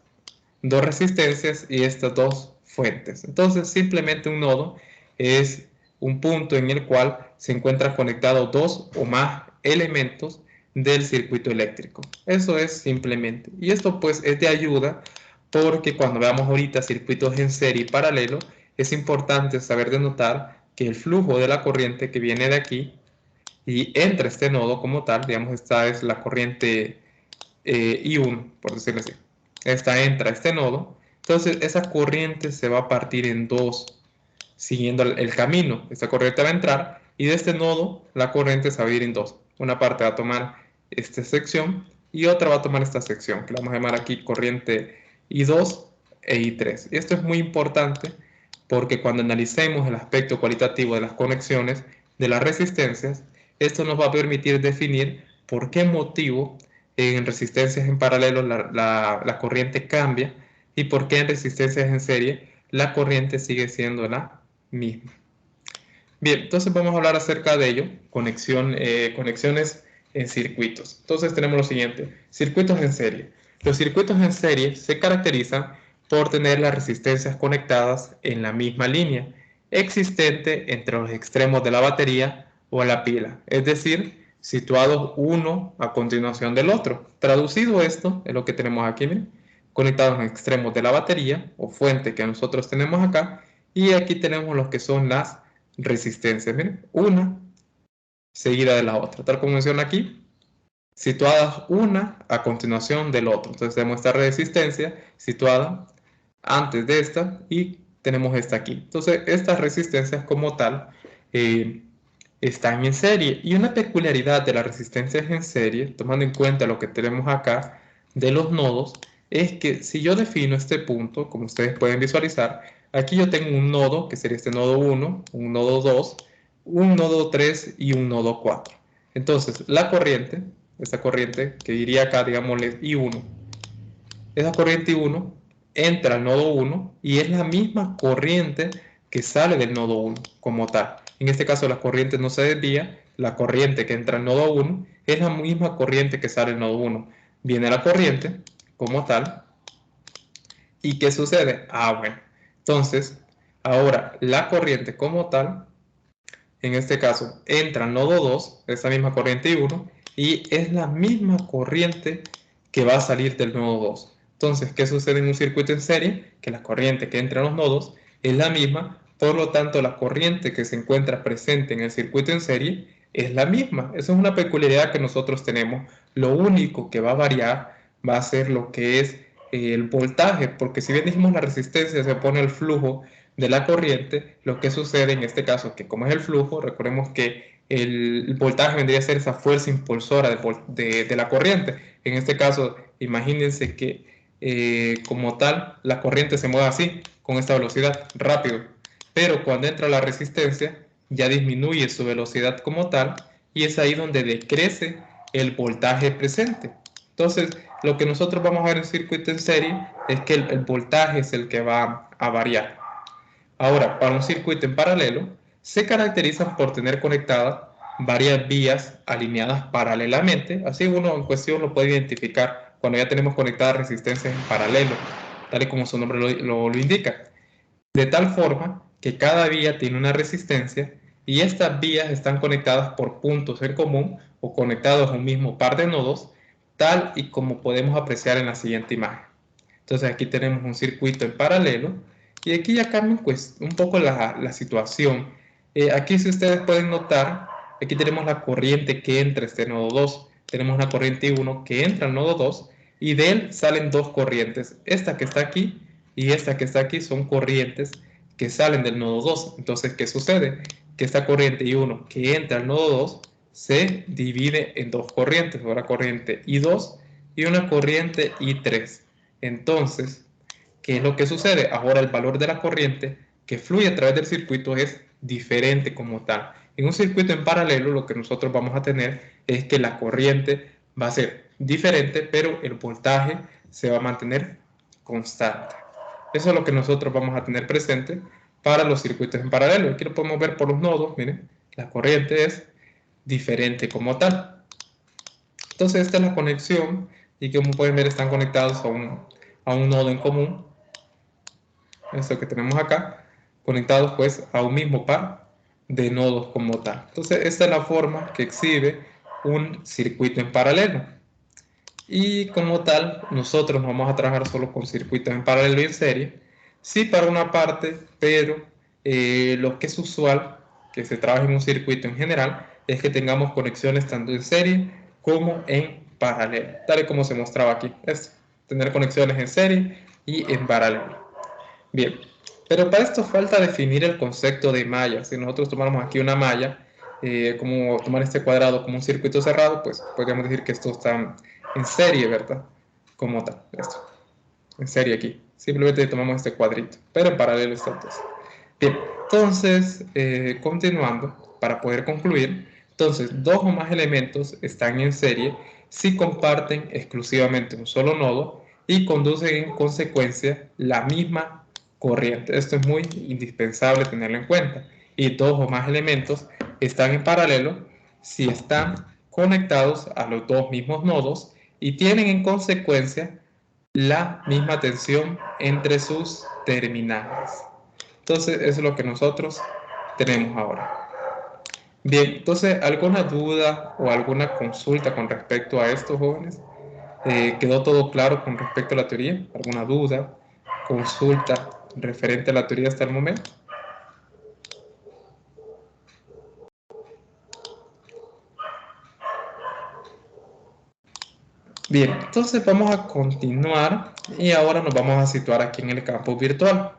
dos resistencias y estas dos fuentes. Entonces simplemente un nodo es un punto en el cual se encuentran conectados dos o más elementos del circuito eléctrico. Eso es simplemente. Y esto pues es de ayuda porque cuando veamos ahorita circuitos en serie y paralelo, es importante saber denotar que el flujo de la corriente que viene de aquí y entra este nodo como tal, digamos esta es la corriente I1, por decirlo así. Esta entra a este nodo, entonces esa corriente se va a partir en dos siguiendo el camino. Esta corriente va a entrar y de este nodo la corriente se va a ir en dos. Una parte va a tomar esta sección y otra va a tomar esta sección, que la vamos a llamar aquí corriente I2 e I3. Y esto es muy importante porque cuando analicemos el aspecto cualitativo de las conexiones de las resistencias, esto nos va a permitir definir por qué motivo en resistencias en paralelo la corriente cambia y por qué en resistencias en serie la corriente sigue siendo la misma. Bien, entonces vamos a hablar acerca de ello, conexiones en circuitos. Entonces tenemos lo siguiente, circuitos en serie. Los circuitos en serie se caracterizan por tener las resistencias conectadas en la misma línea existente entre los extremos de la batería o la pila, es decir, situados uno a continuación del otro. Traducido esto es lo que tenemos aquí, miren, conectados en extremos de la batería o fuente que nosotros tenemos acá, y aquí tenemos lo que son las resistencias, miren, una seguida de la otra, tal como menciona aquí, situadas una a continuación del otro. Entonces tenemos esta resistencia situada antes de esta y tenemos esta aquí. Entonces estas resistencias como tal están en serie, y una peculiaridad de las resistencias en serie, tomando en cuenta lo que tenemos acá de los nodos, es que si yo defino este punto, como ustedes pueden visualizar, aquí yo tengo un nodo que sería este nodo 1, un nodo 2, un nodo 3 y un nodo 4. Entonces la corriente, esta corriente que diría acá, digámosle I1, esa corriente I1 entra al nodo 1 y es la misma corriente que sale del nodo 1 como tal. En este caso la corriente no se desvía, la corriente que entra al nodo 1 es la misma corriente que sale del nodo 1. Viene la corriente como tal. ¿Y qué sucede? Bueno, entonces ahora la corriente como tal, en este caso entra al nodo 2, esa misma corriente I1, y es la misma corriente que va a salir del nodo 2. Entonces, ¿qué sucede en un circuito en serie? Que la corriente que entra en los nodos es la misma, por lo tanto la corriente que se encuentra presente en el circuito en serie es la misma. Esa es una peculiaridad que nosotros tenemos. Lo único que va a variar va a ser lo que es el voltaje, porque si bien dijimos la resistencia se pone el flujo de la corriente, lo que sucede en este caso, que como es el flujo, recordemos que el voltaje vendría a ser esa fuerza impulsora de la corriente. En este caso, imagínense que como tal, la corriente se mueve así, con esta velocidad, rápido. Pero cuando entra la resistencia, ya disminuye su velocidad como tal, y es ahí donde decrece el voltaje presente. Entonces, lo que nosotros vamos a ver en circuito en serie es que el voltaje es el que va a variar. Ahora, para un circuito en paralelo, se caracterizan por tener conectadas varias vías alineadas paralelamente. Así uno en cuestión lo puede identificar cuando ya tenemos conectadas resistencias en paralelo, tal y como su nombre lo indica. De tal forma que cada vía tiene una resistencia y estas vías están conectadas por puntos en común o conectados a un mismo par de nodos, tal y como podemos apreciar en la siguiente imagen. Entonces aquí tenemos un circuito en paralelo y aquí ya cambia pues, un poco la situación. Aquí si ustedes pueden notar, aquí tenemos la corriente que entra a este nodo 2. Tenemos una corriente I1 que entra al nodo 2 y de él salen dos corrientes. Esta que está aquí y esta que está aquí son corrientes que salen del nodo 2. Entonces, ¿qué sucede? Que esta corriente I1 que entra al nodo 2 se divide en dos corrientes, una corriente I2 y una corriente I3. Entonces, ¿qué es lo que sucede? Ahora el valor de la corriente que fluye a través del circuito es diferente como tal. En un circuito en paralelo lo que nosotros vamos a tener es que la corriente va a ser diferente, pero el voltaje se va a mantener constante. Eso es lo que nosotros vamos a tener presente para los circuitos en paralelo. Aquí lo podemos ver por los nodos, miren, la corriente es diferente como tal. Entonces esta es la conexión y como pueden ver están conectados a un nodo en común, esto que tenemos acá, conectados pues a un mismo par de nodos como tal. Entonces esta es la forma que exhibe un circuito en paralelo. Y como tal, nosotros vamos a trabajar solo con circuitos en paralelo y en serie. Sí, para una parte, pero lo que es usual que se trabaje en un circuito en general es que tengamos conexiones tanto en serie como en paralelo, tal y como se mostraba aquí. Es tener conexiones en serie y en paralelo. Bien, pero para esto falta definir el concepto de malla. Si nosotros tomamos aquí una malla, como tomar este cuadrado como un circuito cerrado, pues podríamos decir que esto está en serie, ¿verdad? Como tal, esto, en serie aquí. Simplemente tomamos este cuadrito, pero en paralelo estos dos. Bien, entonces, continuando, para poder concluir, entonces, dos o más elementos están en serie si comparten exclusivamente un solo nodo y conducen en consecuencia la misma corriente. Esto es muy indispensable tenerlo en cuenta. Y dos o más elementos están en paralelo si están conectados a los dos mismos nodos y tienen en consecuencia la misma tensión entre sus terminales. Entonces, eso es lo que nosotros tenemos ahora. Bien, entonces, ¿alguna duda o alguna consulta con respecto a esto, jóvenes? ¿Quedó todo claro con respecto a la teoría? ¿Alguna duda, consulta referente a la teoría hasta el momento? Bien, entonces vamos a continuar y ahora nos vamos a situar aquí en el campo virtual.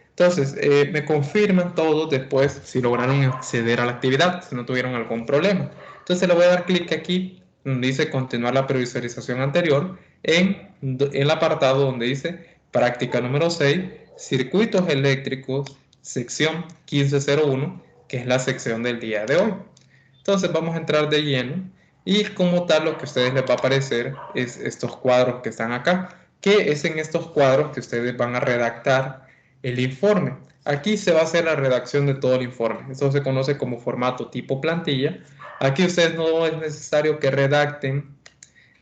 Entonces, me confirman todos después si lograron acceder a la actividad, si no tuvieron algún problema. Entonces le voy a dar clic aquí donde dice continuar la previsualización anterior en el apartado donde dice práctica número 6, circuitos eléctricos, sección 1501, que es la sección del día de hoy. Entonces vamos a entrar de lleno y como tal lo que a ustedes les va a aparecer es estos cuadros que están acá, que es en estos cuadros que ustedes van a redactar el informe. Aquí se va a hacer la redacción de todo el informe. Esto se conoce como formato tipo plantilla. Aquí ustedes no es necesario que redacten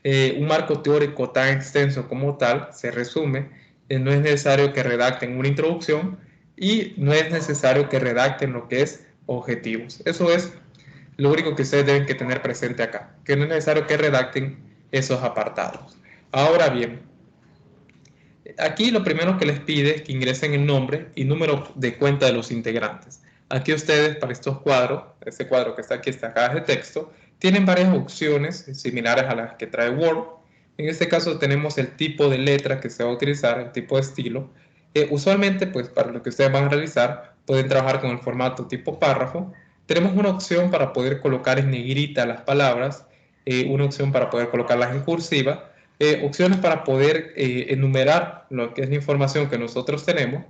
un marco teórico tan extenso como tal, se resume. No es necesario que redacten una introducción y no es necesario que redacten lo que es objetivos. Eso es lo único que ustedes deben que tener presente acá, que no es necesario que redacten esos apartados. Ahora bien, aquí lo primero que les pide es que ingresen el nombre y número de cuenta de los integrantes. Aquí ustedes para estos cuadros, este cuadro que está aquí, esta caja de texto, tienen varias opciones similares a las que trae Word. En este caso tenemos el tipo de letra que se va a utilizar, el tipo de estilo. Usualmente, pues para lo que ustedes van a realizar, pueden trabajar con el formato tipo párrafo. Tenemos una opción para poder colocar en negrita las palabras, una opción para poder colocarlas en cursiva, opciones para poder enumerar lo que es la información que nosotros tenemos,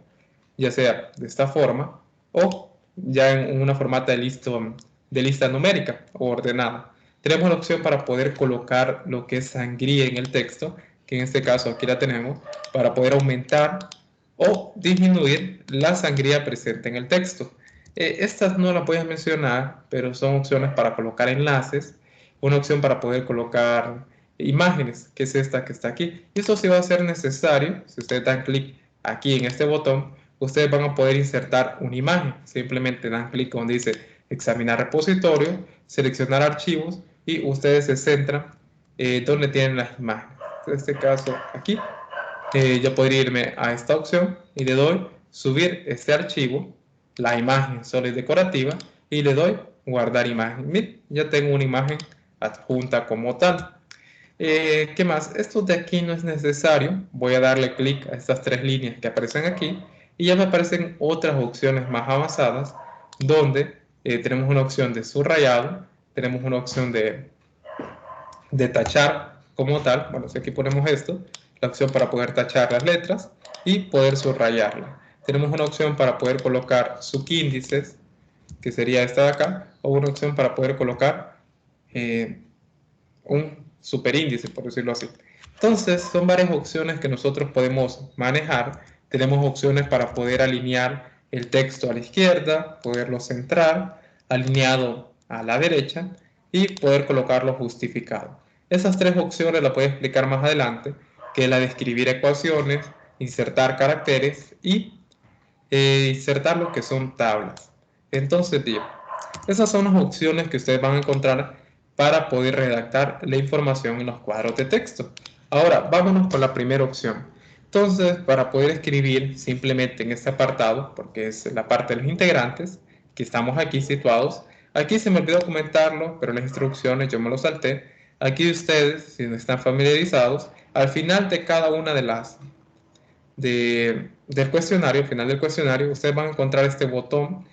ya sea de esta forma o ya en una formata de lista numérica o ordenada. Tenemos la opción para poder colocar lo que es sangría en el texto, que en este caso aquí la tenemos, para poder aumentar o disminuir la sangría presente en el texto. Estas no las voy a mencionar, pero son opciones para colocar enlaces, una opción para poder colocar imágenes, que es esta que está aquí. Y eso sí va a ser necesario, si ustedes dan clic aquí en este botón, ustedes van a poder insertar una imagen. Simplemente dan clic donde dice examinar repositorio, seleccionar archivos y ustedes se centran donde tienen las imágenes. En este caso aquí, yo podría irme a esta opción y le doy subir este archivo, la imagen solo y decorativa, y le doy guardar imagen. Miren, ya tengo una imagen adjunta como tal. ¿Qué más? Esto de aquí no es necesario. Voy a darle clic a estas tres líneas que aparecen aquí y ya me aparecen otras opciones más avanzadas donde tenemos una opción de subrayado, tenemos una opción de tachar como tal. Bueno, si aquí ponemos esto, la opción para poder tachar las letras y poder subrayarla. Tenemos una opción para poder colocar subíndices, que sería esta de acá, o una opción para poder colocar un superíndice, por decirlo así. Entonces, son varias opciones que nosotros podemos manejar. Tenemos opciones para poder alinear el texto a la izquierda, poderlo centrar, alineado a la derecha y poder colocarlo justificado. Esas tres opciones las voy a explicar más adelante, que es la de escribir ecuaciones, insertar caracteres y insertar lo que son tablas. Entonces, bien, esas son las opciones que ustedes van a encontrar para poder redactar la información en los cuadros de texto. Ahora, vámonos con la primera opción. Entonces, para poder escribir simplemente en este apartado, porque es la parte de los integrantes, que estamos aquí situados, aquí se me olvidó comentarlo, pero las instrucciones yo me lo salté. Aquí ustedes, si no están familiarizados, al final de cada una de las del cuestionario, al final del cuestionario, ustedes van a encontrar este botón,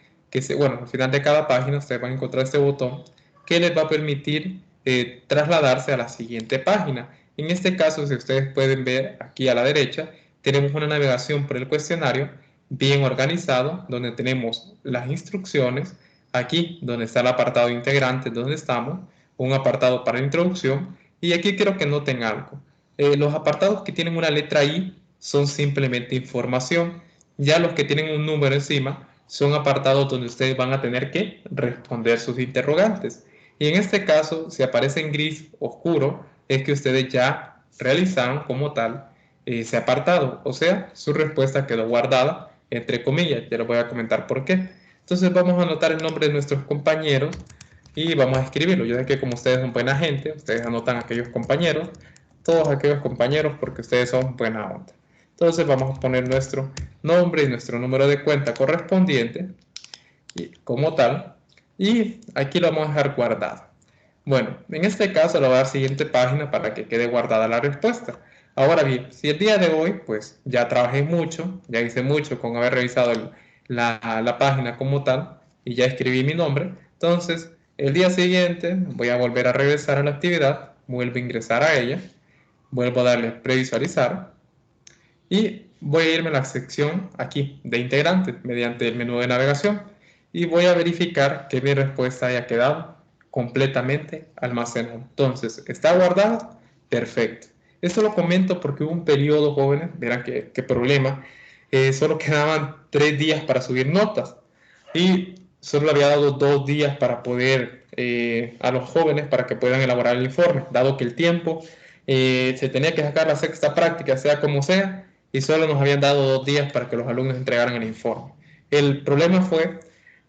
bueno, al final de cada página ustedes van a encontrar este botón que les va a permitir trasladarse a la siguiente página. En este caso, si ustedes pueden ver aquí a la derecha, tenemos una navegación por el cuestionario bien organizado, donde tenemos las instrucciones, aquí donde está el apartado de integrantes, donde estamos, un apartado para la introducción, y aquí quiero que noten algo. Los apartados que tienen una letra I son simplemente información. Ya los que tienen un número encima son apartados donde ustedes van a tener que responder sus interrogantes. Y en este caso, si aparece en gris oscuro, es que ustedes ya realizaron como tal ese apartado. O sea, su respuesta quedó guardada, entre comillas. Ya les voy a comentar por qué. Entonces vamos a anotar el nombre de nuestros compañeros y vamos a escribirlo. Yo sé que como ustedes son buena gente, ustedes anotan a aquellos compañeros, todos aquellos compañeros, porque ustedes son buena onda. Entonces vamos a poner nuestro nombre y nuestro número de cuenta correspondiente como tal, y aquí lo vamos a dejar guardado. Bueno, en este caso le voy a dar siguiente página para que quede guardada la respuesta. Ahora bien, si el día de hoy, pues ya trabajé mucho, ya hice mucho con haber revisado la página como tal y ya escribí mi nombre, entonces el día siguiente voy a volver a regresar a la actividad, vuelvo a ingresar a ella, vuelvo a darle previsualizar y voy a irme a la sección aquí de integrantes mediante el menú de navegación y voy a verificar que mi respuesta haya quedado completamente almacenada. Entonces, ¿está guardada? Perfecto. Esto lo comento porque hubo un periodo, jóvenes, verán qué problema, solo quedaban 3 días para subir notas y solo le había dado 2 días para poder, a los jóvenes, para que puedan elaborar el informe, dado que el tiempo se tenía que sacar la sexta práctica, sea como sea, y solo nos habían dado 2 días para que los alumnos entregaran el informe. El problema fue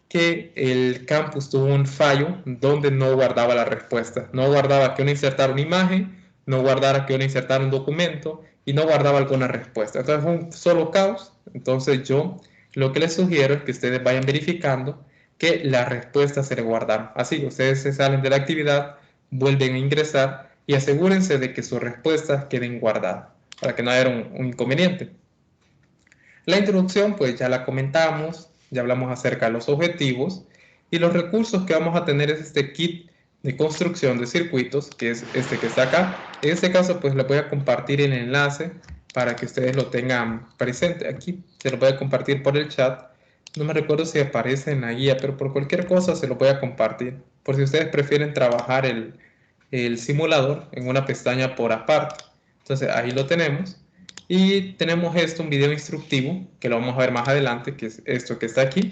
que el campus tuvo un fallo donde no guardaba la respuesta, no guardaba que uno insertara una imagen, no guardara que uno insertara un documento y no guardaba alguna respuesta. Entonces fue un solo caos. Entonces yo lo que les sugiero es que ustedes vayan verificando que las respuestas se le guardaron. Así, ustedes se salen de la actividad, vuelven a ingresar y asegúrense de que sus respuestas queden guardadas para que no haya un inconveniente. La introducción, pues ya la comentamos, ya hablamos acerca de los objetivos y los recursos que vamos a tener es este kit de construcción de circuitos, que es este que está acá. En este caso, pues les voy a compartir el enlace para que ustedes lo tengan presente. Aquí se lo voy a compartir por el chat. No me recuerdo si aparece en la guía, pero por cualquier cosa se lo voy a compartir. Por si ustedes prefieren trabajar el simulador en una pestaña por aparte. Entonces ahí lo tenemos. Y tenemos esto, un video instructivo, que lo vamos a ver más adelante, que es esto que está aquí,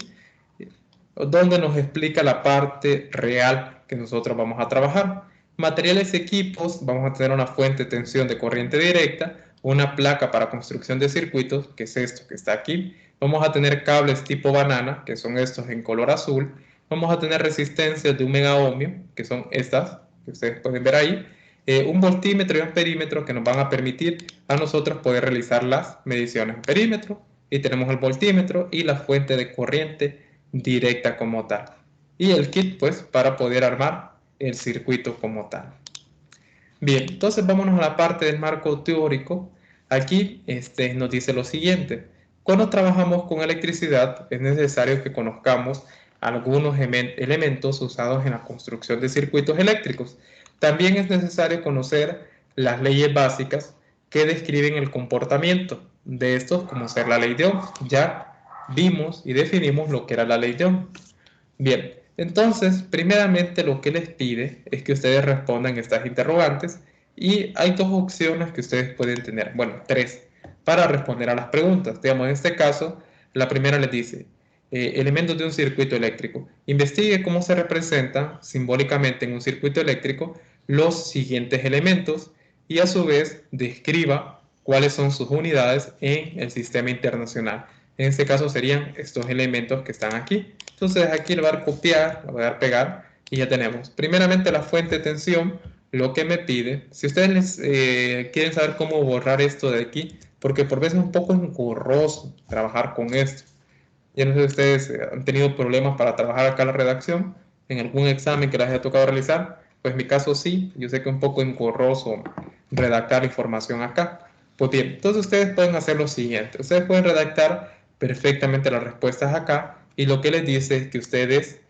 donde nos explica la parte real que nosotros vamos a trabajar. Materiales y equipos, vamos a tener una fuente de tensión de corriente directa, una placa para construcción de circuitos, que es esto que está aquí. Vamos a tener cables tipo banana, que son estos en color azul. Vamos a tener resistencias de 1 megaohmio, que son estas, que ustedes pueden ver ahí. Un voltímetro y un perímetro que nos van a permitir a nosotros poder realizar las mediciones en perímetro. Y tenemos el voltímetro y la fuente de corriente directa como tal. Y el kit, pues, para poder armar el circuito como tal. Bien, entonces vámonos a la parte del marco teórico. Aquí nos dice lo siguiente. Cuando trabajamos con electricidad es necesario que conozcamos algunos elementos usados en la construcción de circuitos eléctricos. También es necesario conocer las leyes básicas que describen el comportamiento de estos, como ser la ley de Ohm. Ya vimos y definimos lo que era la ley de Ohm. Bien, entonces, primeramente lo que les pide es que ustedes respondan estas interrogantes y hay 2 opciones que ustedes pueden tener, bueno, 3, para responder a las preguntas. Digamos, en este caso, la primera les dice, elementos de un circuito eléctrico. Investigue cómo se representan simbólicamente en un circuito eléctrico los siguientes elementos y a su vez describa cuáles son sus unidades en el sistema internacional. En este caso serían estos elementos que están aquí. Entonces aquí le voy a dar copiar, le voy a dar pegar y ya tenemos. Primeramente la fuente de tensión, lo que me pide. Si ustedes quieren saber cómo borrar esto de aquí, porque por veces es un poco engorroso trabajar con esto. Ya no sé si ustedes han tenido problemas para trabajar acá en la redacción, en algún examen que les haya tocado realizar. Pues en mi caso sí, yo sé que es un poco engorroso redactar información acá. Pues bien, entonces ustedes pueden hacer lo siguiente. Ustedes pueden redactar perfectamente las respuestas acá y lo que les dice es que ustedes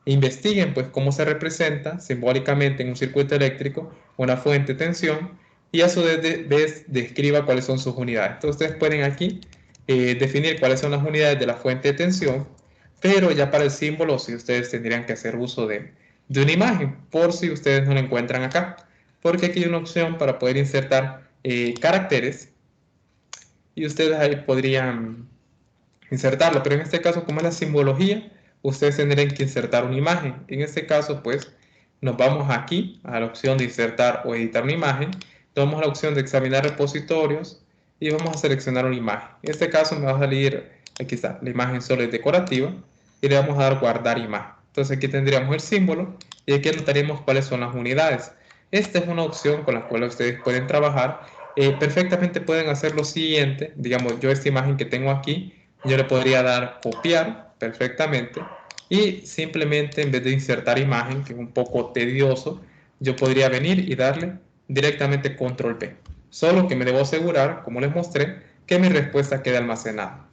investiguen pues cómo se representa simbólicamente en un circuito eléctrico una fuente de tensión y a su vez describa cuáles son sus unidades. Entonces ustedes pueden aquí definir cuáles son las unidades de la fuente de tensión, pero ya para el símbolo sí ustedes tendrían que hacer uso de una imagen, por si ustedes no la encuentran acá. porque aquí hay una opción para poder insertar caracteres y ustedes ahí podrían insertarlo, pero en este caso, como es la simbología, ustedes tendrían que insertar una imagen. En este caso, pues, nos vamos aquí a la opción de insertar o editar una imagen, tomamos la opción de examinar repositorios y vamos a seleccionar una imagen. En este caso me va a salir, aquí está, la imagen solo es decorativa y le vamos a dar guardar imagen. Entonces aquí tendríamos el símbolo y aquí anotaríamos cuáles son las unidades. Esta es una opción con la cual ustedes pueden trabajar. Perfectamente pueden hacer lo siguiente, digamos, yo esta imagen que tengo aquí, yo le podría dar copiar perfectamente y simplemente en vez de insertar imagen, que es un poco tedioso, yo podría venir y darle directamente control P. Solo que me debo asegurar, como les mostré, que mi respuesta quede almacenada.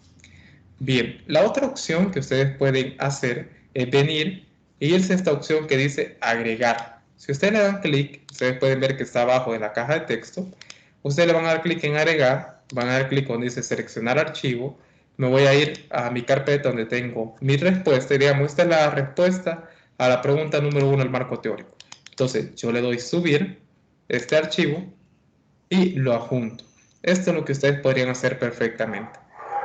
Bien, la otra opción que ustedes pueden hacer es venir e irse a esta opción que dice agregar. Si ustedes le dan clic, ustedes pueden ver que está abajo de la caja de texto. Ustedes le van a dar clic en agregar, van a dar clic donde dice seleccionar archivo. Me voy a ir a mi carpeta donde tengo mi respuesta y digamos, esta es la respuesta a la pregunta número 1 del marco teórico. Entonces yo le doy subir este archivo y lo adjunto. Esto es lo que ustedes podrían hacer perfectamente.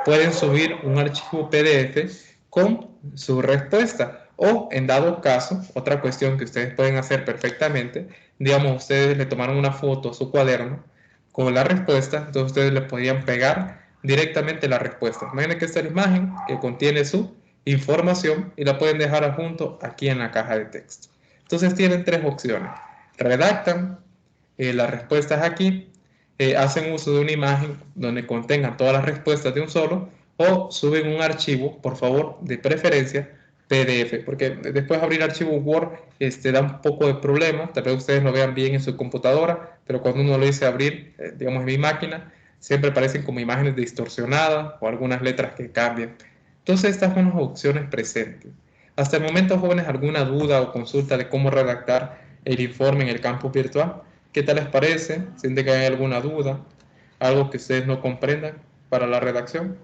Pueden subir un archivo PDF con su respuesta o en dado caso, otra cuestión que ustedes pueden hacer perfectamente, digamos ustedes le tomaron una foto a su cuaderno con la respuesta, entonces ustedes le podrían pegar directamente la respuesta. Imaginen que esta es la imagen que contiene su información y la pueden dejar adjunto aquí en la caja de texto. Entonces tienen tres opciones. Redactan las respuestas aquí, hacen uso de una imagen donde contengan todas las respuestas de un solo o suben un archivo, por favor, de preferencia PDF, porque después abrir archivo Word da un poco de problema, tal vez ustedes lo vean bien en su computadora, pero cuando uno lo dice abrir, digamos en mi máquina, siempre aparecen como imágenes distorsionadas o algunas letras que cambian. Entonces estas son las opciones presentes. Hasta el momento, jóvenes, ¿alguna duda o consulta de cómo redactar el informe en el campus virtual? ¿Qué tal les parece? ¿Sienten que hay alguna duda? ¿Algo que ustedes no comprendan para la redacción?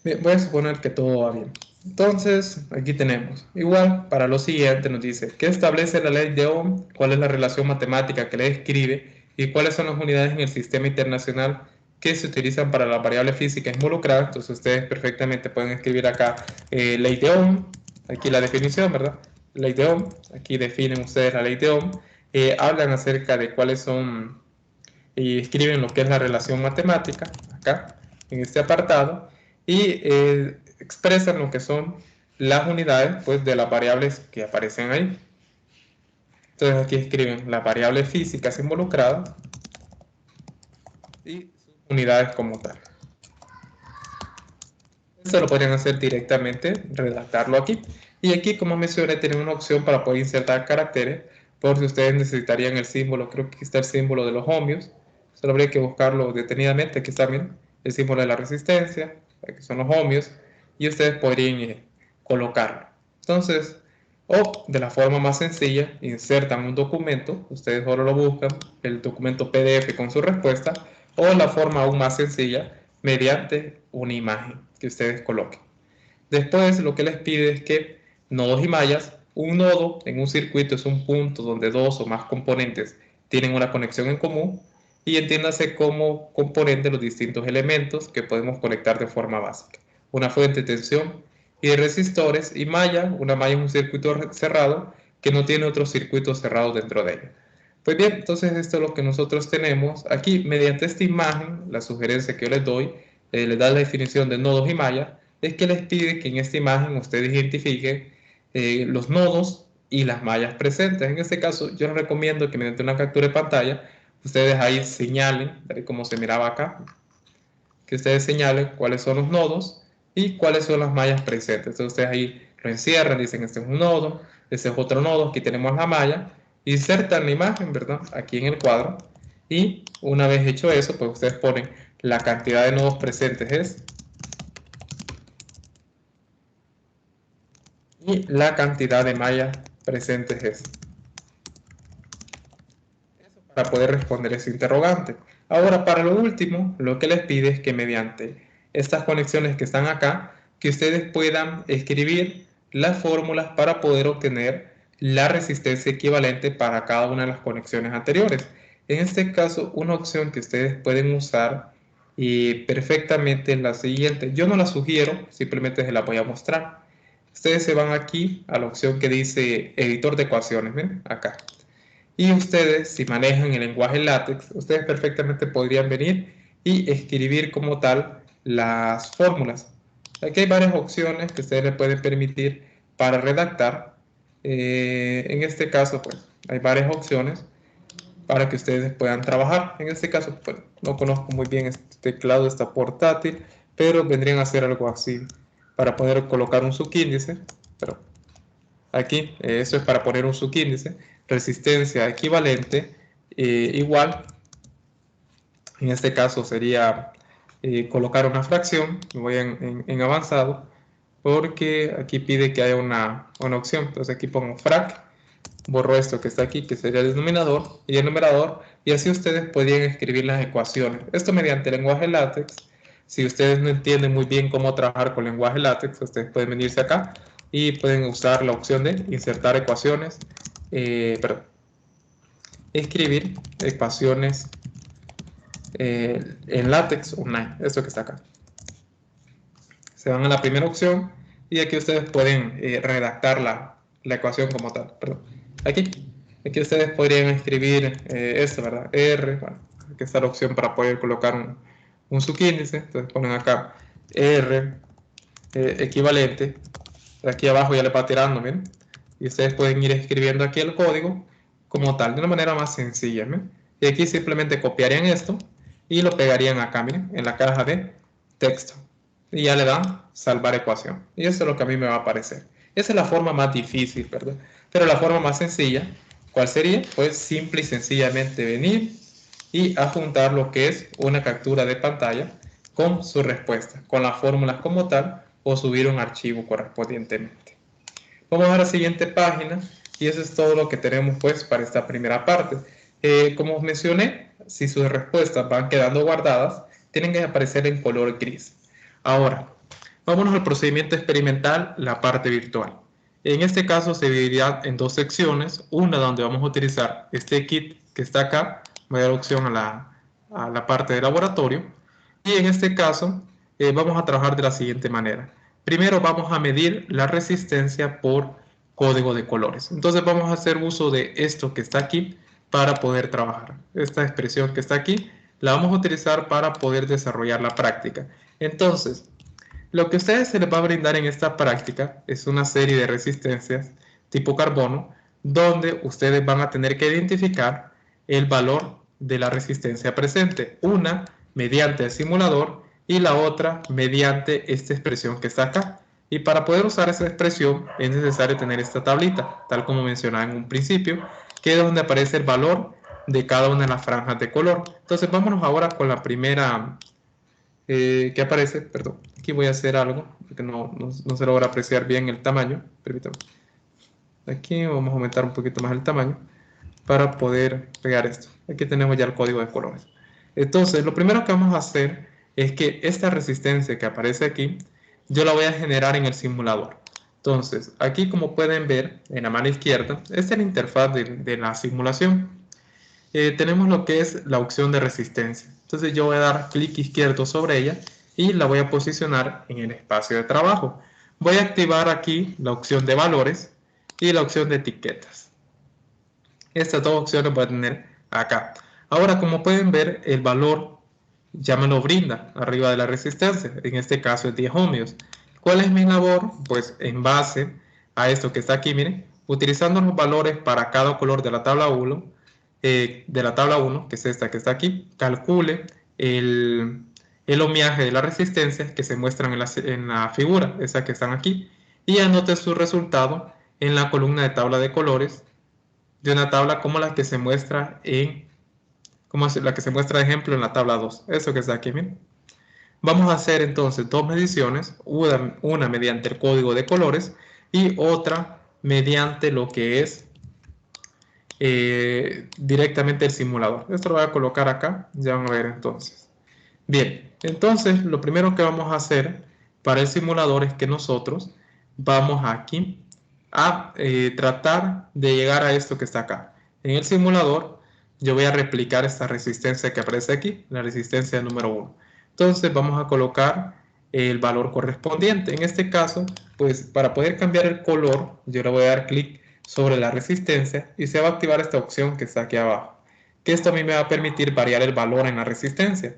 Bien, voy a suponer que todo va bien. Entonces, aquí tenemos. Igual, para lo siguiente nos dice, ¿qué establece la ley de Ohm? ¿Cuál es la relación matemática que le describe? ¿Y cuáles son las unidades en el sistema internacional que se utilizan para las variables físicas involucradas? Entonces, ustedes perfectamente pueden escribir acá ley de Ohm, aquí la definición, ¿verdad? Ley de Ohm, aquí definen ustedes la ley de Ohm, hablan acerca de cuáles son, y escriben lo que es la relación matemática, acá, en este apartado, y expresan lo que son las unidades pues, de las variables que aparecen ahí. Entonces aquí escriben las variables físicas involucradas y sus unidades como tal. Esto lo podrían hacer directamente, redactarlo aquí. Y aquí, como mencioné, tienen una opción para poder insertar caracteres, por si ustedes necesitarían el símbolo, creo que aquí está el símbolo de los ohmios, solo habría que buscarlo detenidamente, aquí está bien, el símbolo de la resistencia, aquí son los ohmios, y ustedes podrían colocarlo. Entonces, o de la forma más sencilla, insertan un documento, ustedes solo lo buscan, el documento PDF con su respuesta, o la forma aún más sencilla, mediante una imagen que ustedes coloquen. Después lo que les pide es que nodos y mallas, un nodo en un circuito es un punto donde dos o más componentes tienen una conexión en común y entiéndase como componente los distintos elementos que podemos conectar de forma básica. Una fuente de tensión y de resistores y malla, una malla es un circuito cerrado que no tiene otros circuitos cerrados dentro de ella. Pues bien, entonces esto es lo que nosotros tenemos aquí mediante esta imagen, la sugerencia que yo les doy, les da la definición de nodos y mallas, es que les pide que en esta imagen ustedes identifiquen los nodos y las mallas presentes. En este caso, yo les recomiendo que mediante una captura de pantalla, ustedes ahí señalen, tal como se miraba acá, que ustedes señalen cuáles son los nodos y cuáles son las mallas presentes. Entonces ustedes ahí lo encierran, dicen este es un nodo, este es otro nodo, aquí tenemos la malla, insertan la imagen, ¿verdad? Aquí en el cuadro y una vez hecho eso, pues ustedes ponen la cantidad de nodos presentes es y la cantidad de mallas presentes es. para poder responder ese interrogante. Ahora, para lo último, lo que les pide es que mediante estas conexiones que están acá, que ustedes puedan escribir las fórmulas para poder obtener la resistencia equivalente para cada una de las conexiones anteriores. En este caso, una opción que ustedes pueden usar y perfectamente es la siguiente. Yo no la sugiero, simplemente se la voy a mostrar. Ustedes se van aquí a la opción que dice editor de ecuaciones, ¿ven? Acá. Y ustedes, si manejan el lenguaje LaTeX, ustedes perfectamente podrían venir y escribir como tal las fórmulas. Aquí hay varias opciones que ustedes les pueden permitir para redactar. En este caso, pues, hay varias opciones para que ustedes puedan trabajar. En este caso, pues, no conozco muy bien este teclado, está portátil, pero vendrían a hacer algo así para poder colocar un subíndice, pero aquí, eso es para poner un subíndice, resistencia equivalente, igual, en este caso sería colocar una fracción, me voy en avanzado, porque aquí pide que haya una opción, entonces aquí pongo frac, borro esto que está aquí, que sería el denominador, y el numerador, y así ustedes podrían escribir las ecuaciones. Esto mediante el lenguaje LaTeX. Si ustedes no entienden muy bien cómo trabajar con lenguaje LaTeX, ustedes pueden venirse acá y pueden usar la opción de insertar ecuaciones, perdón, escribir ecuaciones en LaTeX online, esto que está acá. Se van a la primera opción y aquí ustedes pueden redactar la ecuación como tal. Perdón. Aquí ustedes podrían escribir esto, ¿verdad? R, bueno, aquí está la opción para poder colocar un subíndice. Entonces ponen acá R equivalente. Aquí abajo ya le va tirando, ¿bien? Y ustedes pueden ir escribiendo aquí el código como tal, de una manera más sencilla, ¿bien? Y aquí simplemente copiarían esto y lo pegarían acá, miren, en la caja de texto. Y ya le dan salvar ecuación. Y eso es lo que a mí me va a aparecer. Esa es la forma más difícil, ¿verdad? Pero la forma más sencilla, ¿cuál sería? Pues simple y sencillamente venir y adjuntar lo que es una captura de pantalla con su respuesta, con las fórmulas como tal, o subir un archivo correspondientemente. Vamos a la siguiente página y eso es todo lo que tenemos pues para esta primera parte. Como os mencioné, si sus respuestas van quedando guardadas, tienen que aparecer en color gris. Ahora, vámonos al procedimiento experimental, la parte virtual. En este caso se dividirá en dos secciones, una donde vamos a utilizar este kit que está acá, voy a dar opción a la parte de laboratorio, y en este caso vamos a trabajar de la siguiente manera. Primero vamos a medir la resistencia por código de colores. Entonces vamos a hacer uso de esto que está aquí para poder trabajar. Esta expresión que está aquí la vamos a utilizar para poder desarrollar la práctica. Entonces, lo que a ustedes se les va a brindar en esta práctica es una serie de resistencias tipo carbono, donde ustedes van a tener que identificar el valor de la resistencia presente, una mediante el simulador y la otra mediante esta expresión que está acá. Y para poder usar esa expresión es necesario tener esta tablita, tal como mencionaba en un principio, que es donde aparece el valor de cada una de las franjas de color. Entonces vámonos ahora con la primera que aparece, perdón, aquí voy a hacer algo, porque no se logra apreciar bien el tamaño, permítanme. Aquí vamos a aumentar un poquito más el tamaño para poder pegar esto. Aquí tenemos ya el código de colores. Entonces, lo primero que vamos a hacer es que esta resistencia que aparece aquí, yo la voy a generar en el simulador. Entonces, aquí como pueden ver, en la mano izquierda, esta es la interfaz de la simulación. Tenemos lo que es la opción de resistencia. Entonces yo voy a dar clic izquierdo sobre ella y la voy a posicionar en el espacio de trabajo. Voy a activar aquí la opción de valores y la opción de etiquetas. Estas dos opciones voy a tener acá. Ahora, como pueden ver, el valor ya me lo brinda arriba de la resistencia. En este caso es 10 ohmios. ¿Cuál es mi labor? Pues en base a esto que está aquí, miren, utilizando los valores para cada color de la tabla 1, que es esta que está aquí, calcule el ohmiaje de la resistencia que se muestran en la figura, esa que están aquí, y anote su resultado en la columna de tabla de colores de una tabla como la que se muestra la que se muestra de ejemplo en la tabla 2, eso que está aquí, miren. Vamos a hacer entonces dos mediciones, una mediante el código de colores y otra mediante lo que es directamente el simulador. Esto lo voy a colocar acá, ya van a ver entonces. Bien, entonces lo primero que vamos a hacer para el simulador es que nosotros vamos aquí a tratar de llegar a esto que está acá. En el simulador yo voy a replicar esta resistencia que aparece aquí, la resistencia número 1. Entonces vamos a colocar el valor correspondiente. En este caso, pues para poder cambiar el color, yo le voy a dar clic sobre la resistencia y se va a activar esta opción que está aquí abajo. Que esto a mí me va a permitir variar el valor en la resistencia.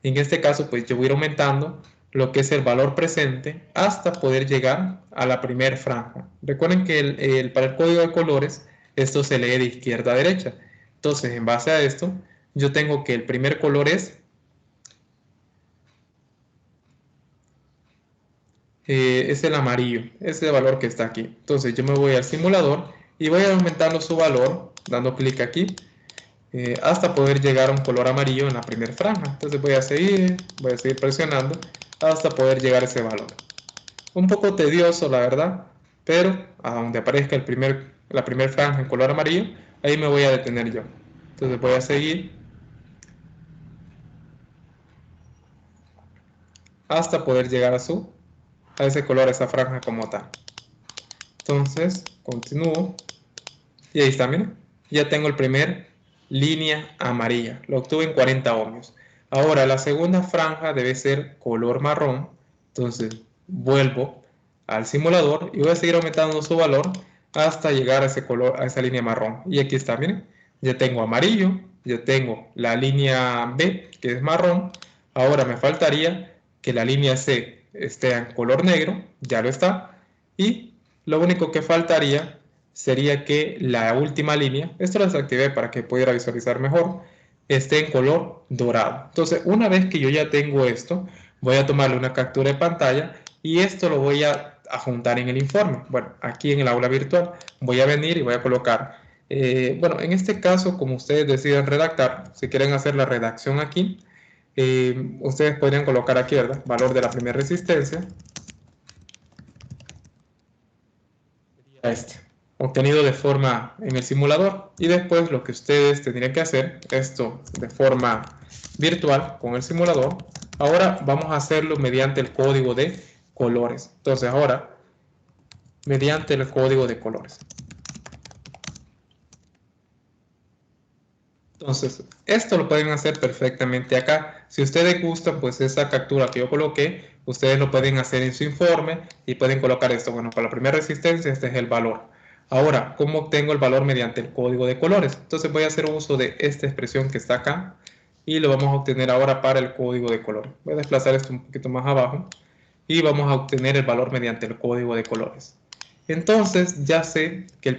En este caso, pues yo voy a ir aumentando lo que es el valor presente hasta poder llegar a la primera franja. Recuerden que para el código de colores, esto se lee de izquierda a derecha. Entonces, en base a esto, yo tengo que el primer color es el amarillo, ese valor que está aquí. Entonces, yo me voy al simulador y voy aumentando su valor, dando clic aquí, hasta poder llegar a un color amarillo en la primera franja. Entonces voy a seguir presionando hasta poder llegar a ese valor. Un poco tedioso, la verdad, pero a donde aparezca la primera franja en color amarillo, ahí me voy a detener yo. Entonces voy a seguir hasta poder llegar a ese color, a esa franja como tal. Entonces continúo y ahí está, miren, ya tengo el primer línea amarilla, lo obtuve en 40 ohmios. Ahora la segunda franja debe ser color marrón, entonces vuelvo al simulador y voy a seguir aumentando su valor hasta llegar a ese color, a esa línea marrón. Y aquí está, miren, ya tengo amarillo, ya tengo la línea B, que es marrón. Ahora me faltaría que la línea C esté en color negro, ya lo está. Y lo único que faltaría sería que la última línea, esto lo desactivé para que pudiera visualizar mejor, esté en color dorado. Entonces, una vez que yo ya tengo esto, voy a tomarle una captura de pantalla y esto lo voy a juntar en el informe. Bueno, aquí en el aula virtual voy a venir y voy a colocar, bueno, en este caso, como ustedes deciden redactar, si quieren hacer la redacción aquí, ustedes podrían colocar aquí, ¿verdad? Valor de la primera resistencia. Este, obtenido de forma en el simulador, y después lo que ustedes tendrían que hacer, esto de forma virtual con el simulador, ahora vamos a hacerlo mediante el código de colores. Entonces ahora, mediante el código de colores. Entonces, esto lo pueden hacer perfectamente acá. Si ustedes gustan, pues esa captura que yo coloqué, ustedes lo pueden hacer en su informe y pueden colocar esto. Bueno, para la primera resistencia, este es el valor. Ahora, ¿cómo obtengo el valor mediante el código de colores? Entonces voy a hacer uso de esta expresión que está acá y lo vamos a obtener ahora para el código de colores. Voy a desplazar esto un poquito más abajo y vamos a obtener el valor mediante el código de colores. Entonces ya sé que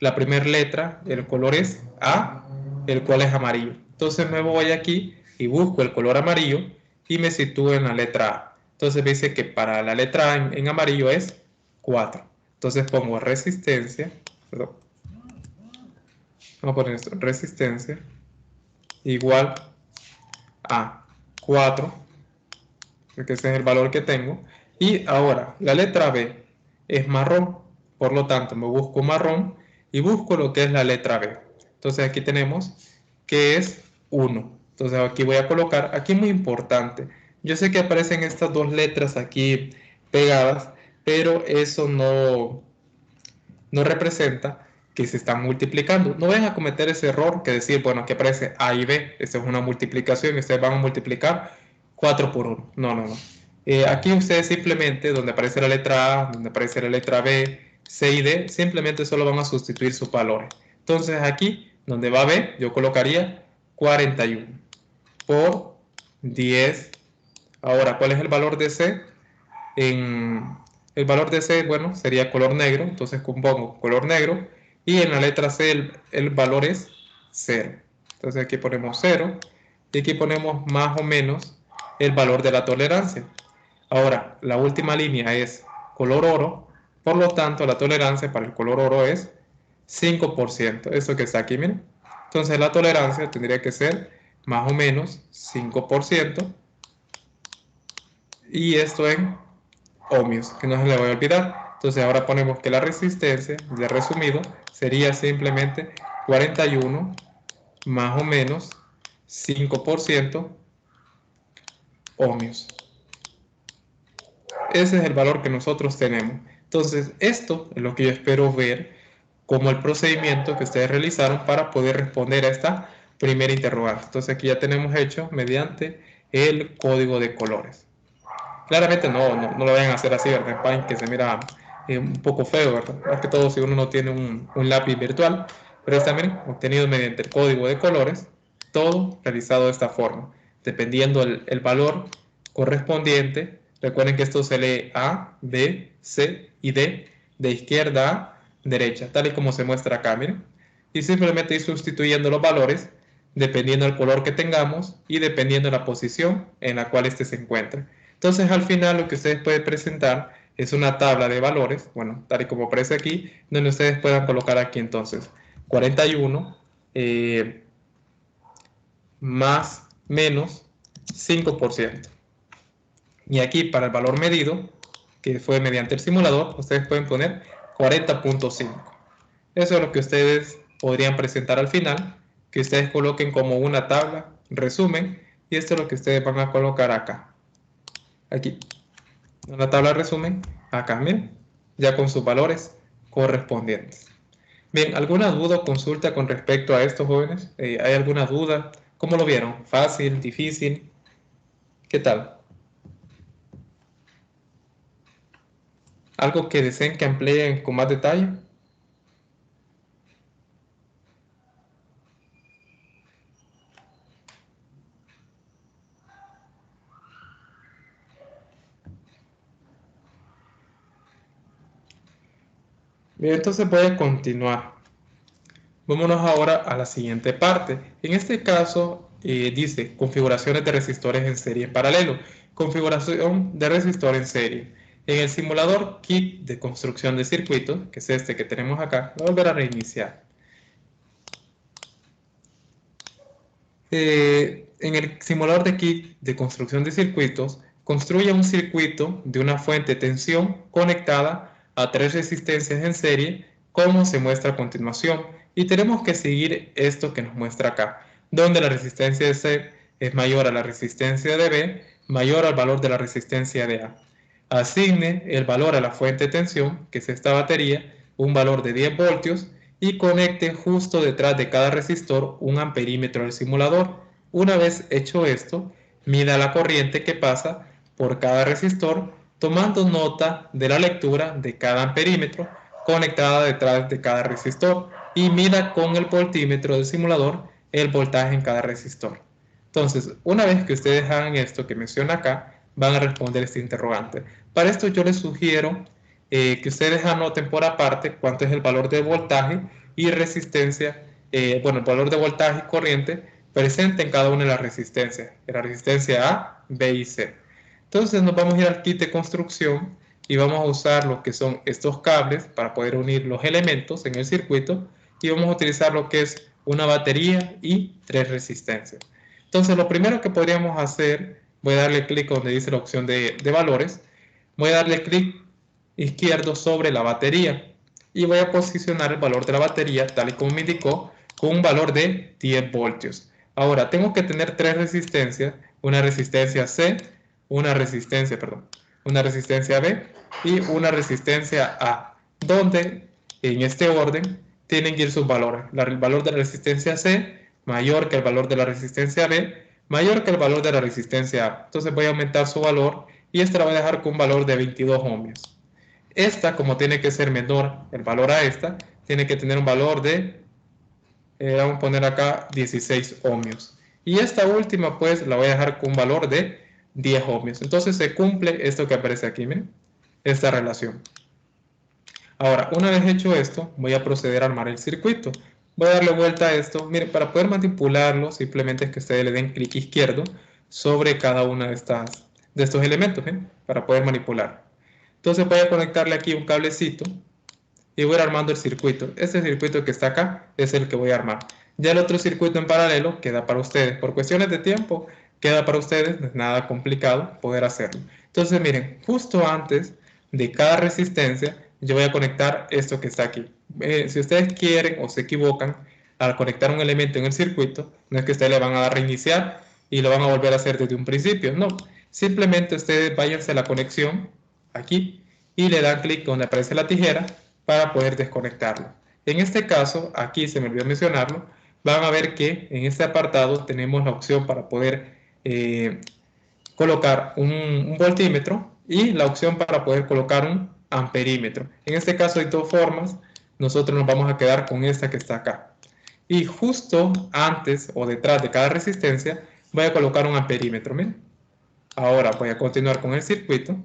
la primera letra, el color es A, el cual es amarillo. Entonces me voy aquí y busco el color amarillo y me sitúo en la letra A. Entonces me dice que para la letra A en amarillo es 4. Entonces pongo resistencia, perdón, vamos a poner esto, resistencia igual a 4, porque ese es el valor que tengo. Y ahora, la letra B es marrón, por lo tanto me busco marrón y busco lo que es la letra B. Entonces aquí tenemos que es 1. Entonces aquí voy a colocar, aquí es muy importante. Yo sé que aparecen estas dos letras aquí pegadas, pero eso no representa que se están multiplicando. No vayan a cometer ese error que decir, bueno, aquí aparece A y B, esta es una multiplicación y ustedes van a multiplicar 4 por 1. No, no, no. Aquí ustedes simplemente, donde aparece la letra A, donde aparece la letra B, C y D, simplemente solo van a sustituir sus valores. Entonces aquí, donde va B, yo colocaría 41 por 10. Ahora, ¿cuál es el valor de C? El valor de C, bueno, sería color negro, entonces compongo color negro y en la letra C el valor es 0. Entonces aquí ponemos 0 y aquí ponemos más o menos el valor de la tolerancia. Ahora, la última línea es color oro, por lo tanto la tolerancia para el color oro es 5%. Eso que está aquí, miren. Entonces la tolerancia tendría que ser más o menos 5% y esto en ohmios, que no se le voy a olvidar. Entonces ahora ponemos que la resistencia, de resumido, sería simplemente 41 más o menos 5% ohmios. Ese es el valor que nosotros tenemos. Entonces, esto es lo que yo espero ver como el procedimiento que ustedes realizaron para poder responder a esta primera interrogante. Entonces, aquí ya tenemos hecho mediante el código de colores. Claramente no lo vayan a hacer así, ¿verdad? En Paint, que se mira un poco feo, ¿verdad? Más que todo si uno no tiene un lápiz virtual, pero es también obtenido mediante el código de colores, todo realizado de esta forma, dependiendo el valor correspondiente. Recuerden que esto se lee A, B, C y D, de izquierda a derecha, tal y como se muestra acá, miren. Y simplemente ir sustituyendo los valores dependiendo del color que tengamos y dependiendo de la posición en la cual este se encuentre. Entonces, al final, lo que ustedes pueden presentar es una tabla de valores, bueno, tal y como aparece aquí, donde ustedes puedan colocar aquí entonces 41 más menos 5%. Y aquí para el valor medido, que fue mediante el simulador, ustedes pueden poner 40.5. Eso es lo que ustedes podrían presentar al final, que ustedes coloquen como una tabla, resumen, y esto es lo que ustedes van a colocar acá. Aquí, una tabla de resumen, acá, miren, ya con sus valores correspondientes. Bien, ¿alguna duda o consulta con respecto a esto, jóvenes? ¿Hay alguna duda? ¿Cómo lo vieron? ¿Fácil? ¿Difícil? ¿Qué tal? ¿Algo que deseen que amplíen con más detalle? Bien, entonces voy a continuar. Vámonos ahora a la siguiente parte. En este caso dice configuraciones de resistores en serie en paralelo. Configuración de resistor en serie. En el simulador kit de construcción de circuitos, que es este que tenemos acá, voy a volver a reiniciar. En el simulador de kit de construcción de circuitos, construye un circuito de una fuente de tensión conectada a 3 resistencias en serie, como se muestra a continuación. Y tenemos que seguir esto que nos muestra acá, donde la resistencia de C es mayor a la resistencia de B, mayor al valor de la resistencia de A. Asigne el valor a la fuente de tensión, que es esta batería, un valor de 10 voltios, y conecte justo detrás de cada resistor un amperímetro del simulador. Una vez hecho esto, mida la corriente que pasa por cada resistor, tomando nota de la lectura de cada amperímetro conectada detrás de cada resistor y mida con el voltímetro del simulador el voltaje en cada resistor. Entonces, una vez que ustedes hagan esto que menciona acá, van a responder este interrogante. Para esto yo les sugiero que ustedes anoten por aparte cuánto es el valor de voltaje y resistencia, bueno, el valor de voltaje y corriente presente en cada una de las resistencias, la resistencia A, B y C. Entonces nos vamos a ir al kit de construcción y vamos a usar lo que son estos cables para poder unir los elementos en el circuito y vamos a utilizar lo que es una batería y 3 resistencias. Entonces lo primero que podríamos hacer, voy a darle clic donde dice la opción de valores, voy a darle clic izquierdo sobre la batería y voy a posicionar el valor de la batería tal y como me indicó con un valor de 10 voltios. Ahora tengo que tener 3 resistencias, una resistencia C, una resistencia B y una resistencia A, donde en este orden tienen que ir sus valores. El valor de la resistencia C mayor que el valor de la resistencia B, mayor que el valor de la resistencia A. Entonces voy a aumentar su valor y esta la voy a dejar con un valor de 22 ohmios. Esta, como tiene que ser menor el valor a esta, tiene que tener un valor de, vamos a poner acá, 16 ohmios. Y esta última, pues, la voy a dejar con un valor de 10 ohmios. Entonces se cumple esto que aparece aquí, miren, esta relación. Ahora, una vez hecho esto, voy a proceder a armar el circuito. Voy a darle vuelta a esto. Miren, para poder manipularlo, simplemente es que ustedes le den clic izquierdo sobre cada una de estos elementos, para poder manipular. Entonces voy a conectarle aquí un cablecito y voy a ir armando el circuito. Este circuito que está acá es el que voy a armar. Ya el otro circuito en paralelo queda para ustedes. Por cuestiones de tiempo, queda para ustedes. No es nada complicado poder hacerlo. Entonces miren, justo antes de cada resistencia yo voy a conectar esto que está aquí. Si ustedes quieren o se equivocan al conectar un elemento en el circuito, no es que ustedes le van a dar reiniciar y lo van a volver a hacer desde un principio, no. Simplemente ustedes váyanse a la conexión, aquí, y le dan clic donde aparece la tijera para poder desconectarlo. En este caso, aquí se me olvidó mencionarlo, van a ver que en este apartado tenemos la opción para poder colocar un voltímetro y la opción para poder colocar un amperímetro. En este caso hay dos formas, nosotros nos vamos a quedar con esta que está acá. Y justo antes o detrás de cada resistencia voy a colocar un amperímetro. Miren. Ahora voy a continuar con el circuito,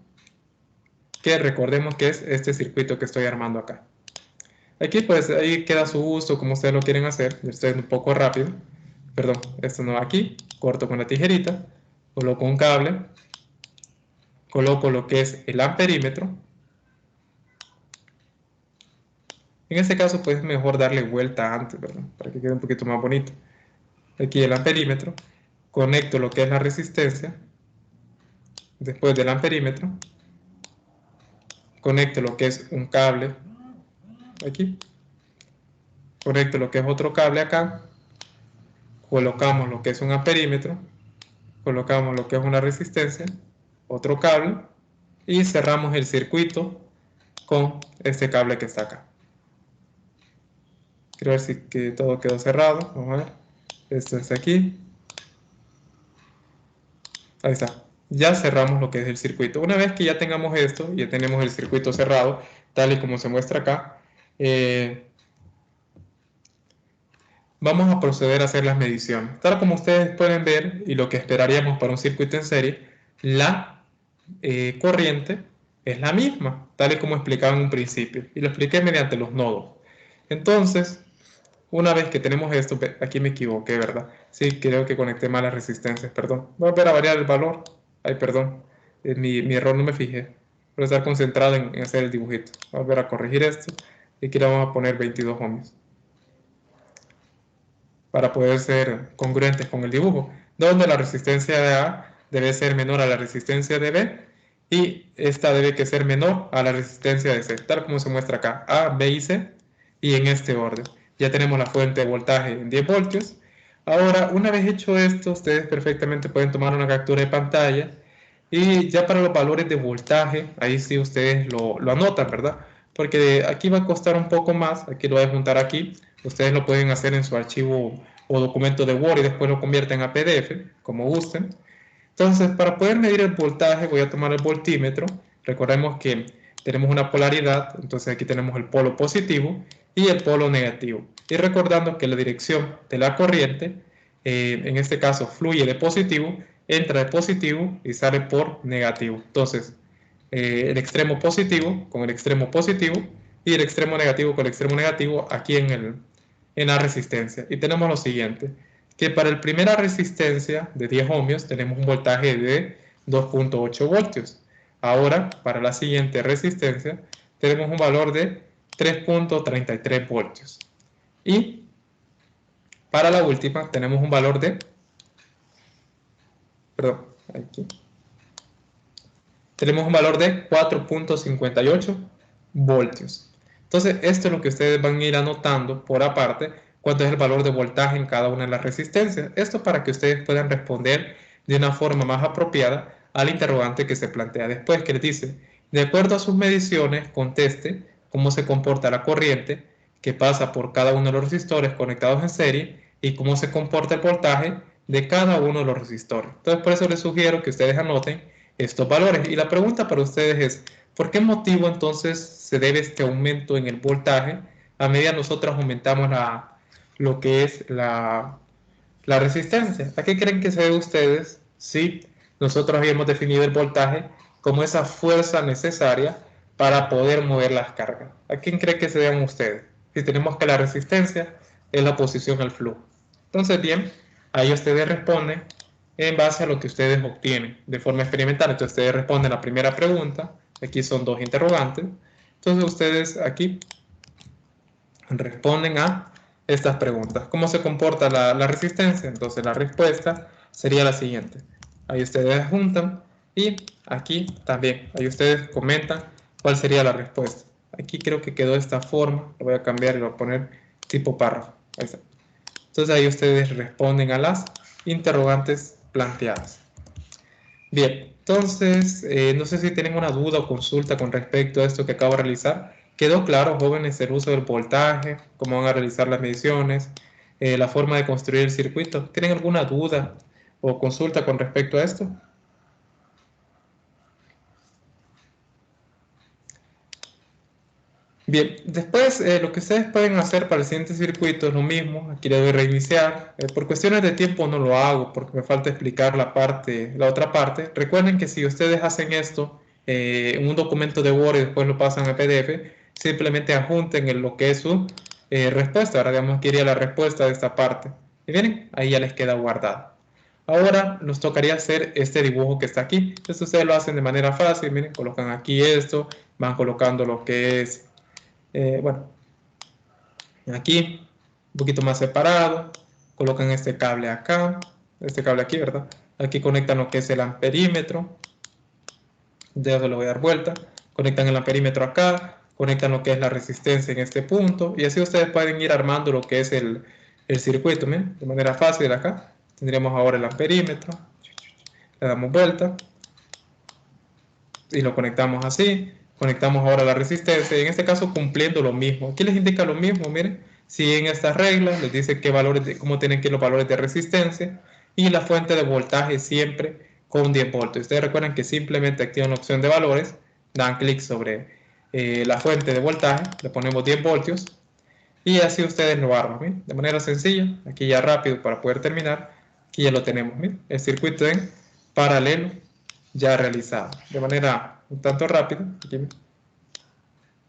que recordemos que es este circuito que estoy armando acá. Aquí pues ahí queda a su gusto como ustedes lo quieren hacer. Yo estoy un poco rápido. Perdón, esto no va aquí. Corto con la tijerita, coloco un cable, coloco lo que es el amperímetro. En este caso pues es mejor darle vuelta antes, ¿verdad? Para que quede un poquito más bonito. Aquí el amperímetro, conecto lo que es la resistencia, después del amperímetro, conecto lo que es un cable, aquí, conecto lo que es otro cable acá, colocamos lo que es un amperímetro, colocamos lo que es una resistencia, otro cable, y cerramos el circuito con este cable que está acá. Quiero ver si que todo quedó cerrado. Vamos a ver. Esto está aquí. Ahí está. Ya cerramos lo que es el circuito. Una vez que ya tengamos esto, ya tenemos el circuito cerrado, tal y como se muestra acá, vamos a proceder a hacer las mediciones. Tal como ustedes pueden ver, y lo que esperaríamos para un circuito en serie, la corriente es la misma, tal y como explicaba en un principio. Y lo expliqué mediante los nodos. Entonces, una vez que tenemos esto, aquí me equivoqué, ¿verdad? Sí, creo que conecté mal las resistencias, perdón. Voy a volver a variar el valor. Ay, perdón. Mi error, no me fijé. Voy a estar concentrado en hacer el dibujito. Voy a volver a corregir esto. Y aquí le vamos a poner 22 ohmios. Para poder ser congruentes con el dibujo. Donde la resistencia de A debe ser menor a la resistencia de B. Y esta debe que ser menor a la resistencia de C. Tal como se muestra acá. A, B y C. Y en este orden. Ya tenemos la fuente de voltaje en 10 voltios. Ahora, una vez hecho esto, ustedes perfectamente pueden tomar una captura de pantalla y ya para los valores de voltaje, ahí sí ustedes lo anotan, ¿verdad? Porque aquí va a costar un poco más, aquí lo voy a juntar aquí, ustedes lo pueden hacer en su archivo o documento de Word y después lo convierten a PDF, como gusten. Entonces, para poder medir el voltaje, voy a tomar el voltímetro. Recordemos que tenemos una polaridad, entonces aquí tenemos el polo positivo y el polo negativo. Y recordando que la dirección de la corriente, en este caso fluye de positivo, entra de positivo y sale por negativo. Entonces, el extremo positivo con el extremo positivo y el extremo negativo con el extremo negativo aquí en la resistencia. Y tenemos lo siguiente, que para la primera resistencia de 10 ohmios tenemos un voltaje de 2.8 voltios. Ahora, para la siguiente resistencia, tenemos un valor de 3.33 voltios. Y para la última tenemos un valor de, perdón, aquí, tenemos un valor de 4.58 voltios. Entonces, esto es lo que ustedes van a ir anotando por aparte, cuánto es el valor de voltaje en cada una de las resistencias. Esto para que ustedes puedan responder de una forma más apropiada al interrogante que se plantea después, que les dice, de acuerdo a sus mediciones, conteste cómo se comporta la corriente que pasa por cada uno de los resistores conectados en serie y cómo se comporta el voltaje de cada uno de los resistores. Entonces, por eso les sugiero que ustedes anoten estos valores. Y la pregunta para ustedes es, ¿por qué motivo entonces se debe este aumento en el voltaje a medida que nosotros aumentamos lo que es la resistencia? ¿A qué creen que se debe ustedes si nosotros habíamos definido el voltaje como esa fuerza necesaria para poder mover las cargas? ¿A quién cree que se deben ustedes? Si tenemos que la resistencia es la oposición al flujo. Entonces, bien, ahí ustedes responden en base a lo que ustedes obtienen de forma experimental. Entonces, ustedes responden la primera pregunta. Aquí son dos interrogantes. Entonces, ustedes aquí responden a estas preguntas. ¿Cómo se comporta la resistencia? Entonces, la respuesta sería la siguiente. Ahí ustedes juntan y aquí también. Ahí ustedes comentan cuál sería la respuesta. Aquí creo que quedó de esta forma. Lo voy a cambiar y lo voy a poner tipo párrafo. Ahí está. Entonces ahí ustedes responden a las interrogantes planteadas. Bien, entonces no sé si tienen una duda o consulta con respecto a esto que acabo de realizar. ¿Quedó claro, jóvenes, el uso del voltaje, cómo van a realizar las mediciones, la forma de construir el circuito? ¿Tienen alguna duda o consulta con respecto a esto? Bien, después lo que ustedes pueden hacer para el siguiente circuito es lo mismo. Aquí le doy reiniciar. Por cuestiones de tiempo no lo hago porque me falta explicar la otra parte. Recuerden que si ustedes hacen esto en un documento de Word y después lo pasan a PDF, simplemente adjunten en lo que es su respuesta. Ahora digamos que iría la respuesta de esta parte. Y miren, ahí ya les queda guardado. Ahora nos tocaría hacer este dibujo que está aquí. Entonces ustedes lo hacen de manera fácil. Miren, colocan aquí esto, van colocando lo que es bueno, aquí, un poquito más separado, colocan este cable acá, este cable aquí, ¿verdad? Aquí conectan lo que es el amperímetro, de eso le voy a dar vuelta, conectan el amperímetro acá, conectan lo que es la resistencia en este punto, y así ustedes pueden ir armando lo que es el circuito, ¿miren? De manera fácil acá. Tendríamos ahora el amperímetro, le damos vuelta, y lo conectamos así, conectamos ahora la resistencia, y en este caso cumpliendo lo mismo. Aquí les indica lo mismo, miren, siguen estas reglas, les dice qué valores cómo tienen que ir los valores de resistencia, y la fuente de voltaje siempre con 10 voltios. Ustedes recuerdan que simplemente activan la opción de valores, dan clic sobre la fuente de voltaje, le ponemos 10 voltios, y así ustedes lo arman, ¿bien? De manera sencilla, aquí ya rápido para poder terminar, aquí ya lo tenemos, ¿bien? El circuito en paralelo ya realizado, de manera un tanto rápida. Aquí,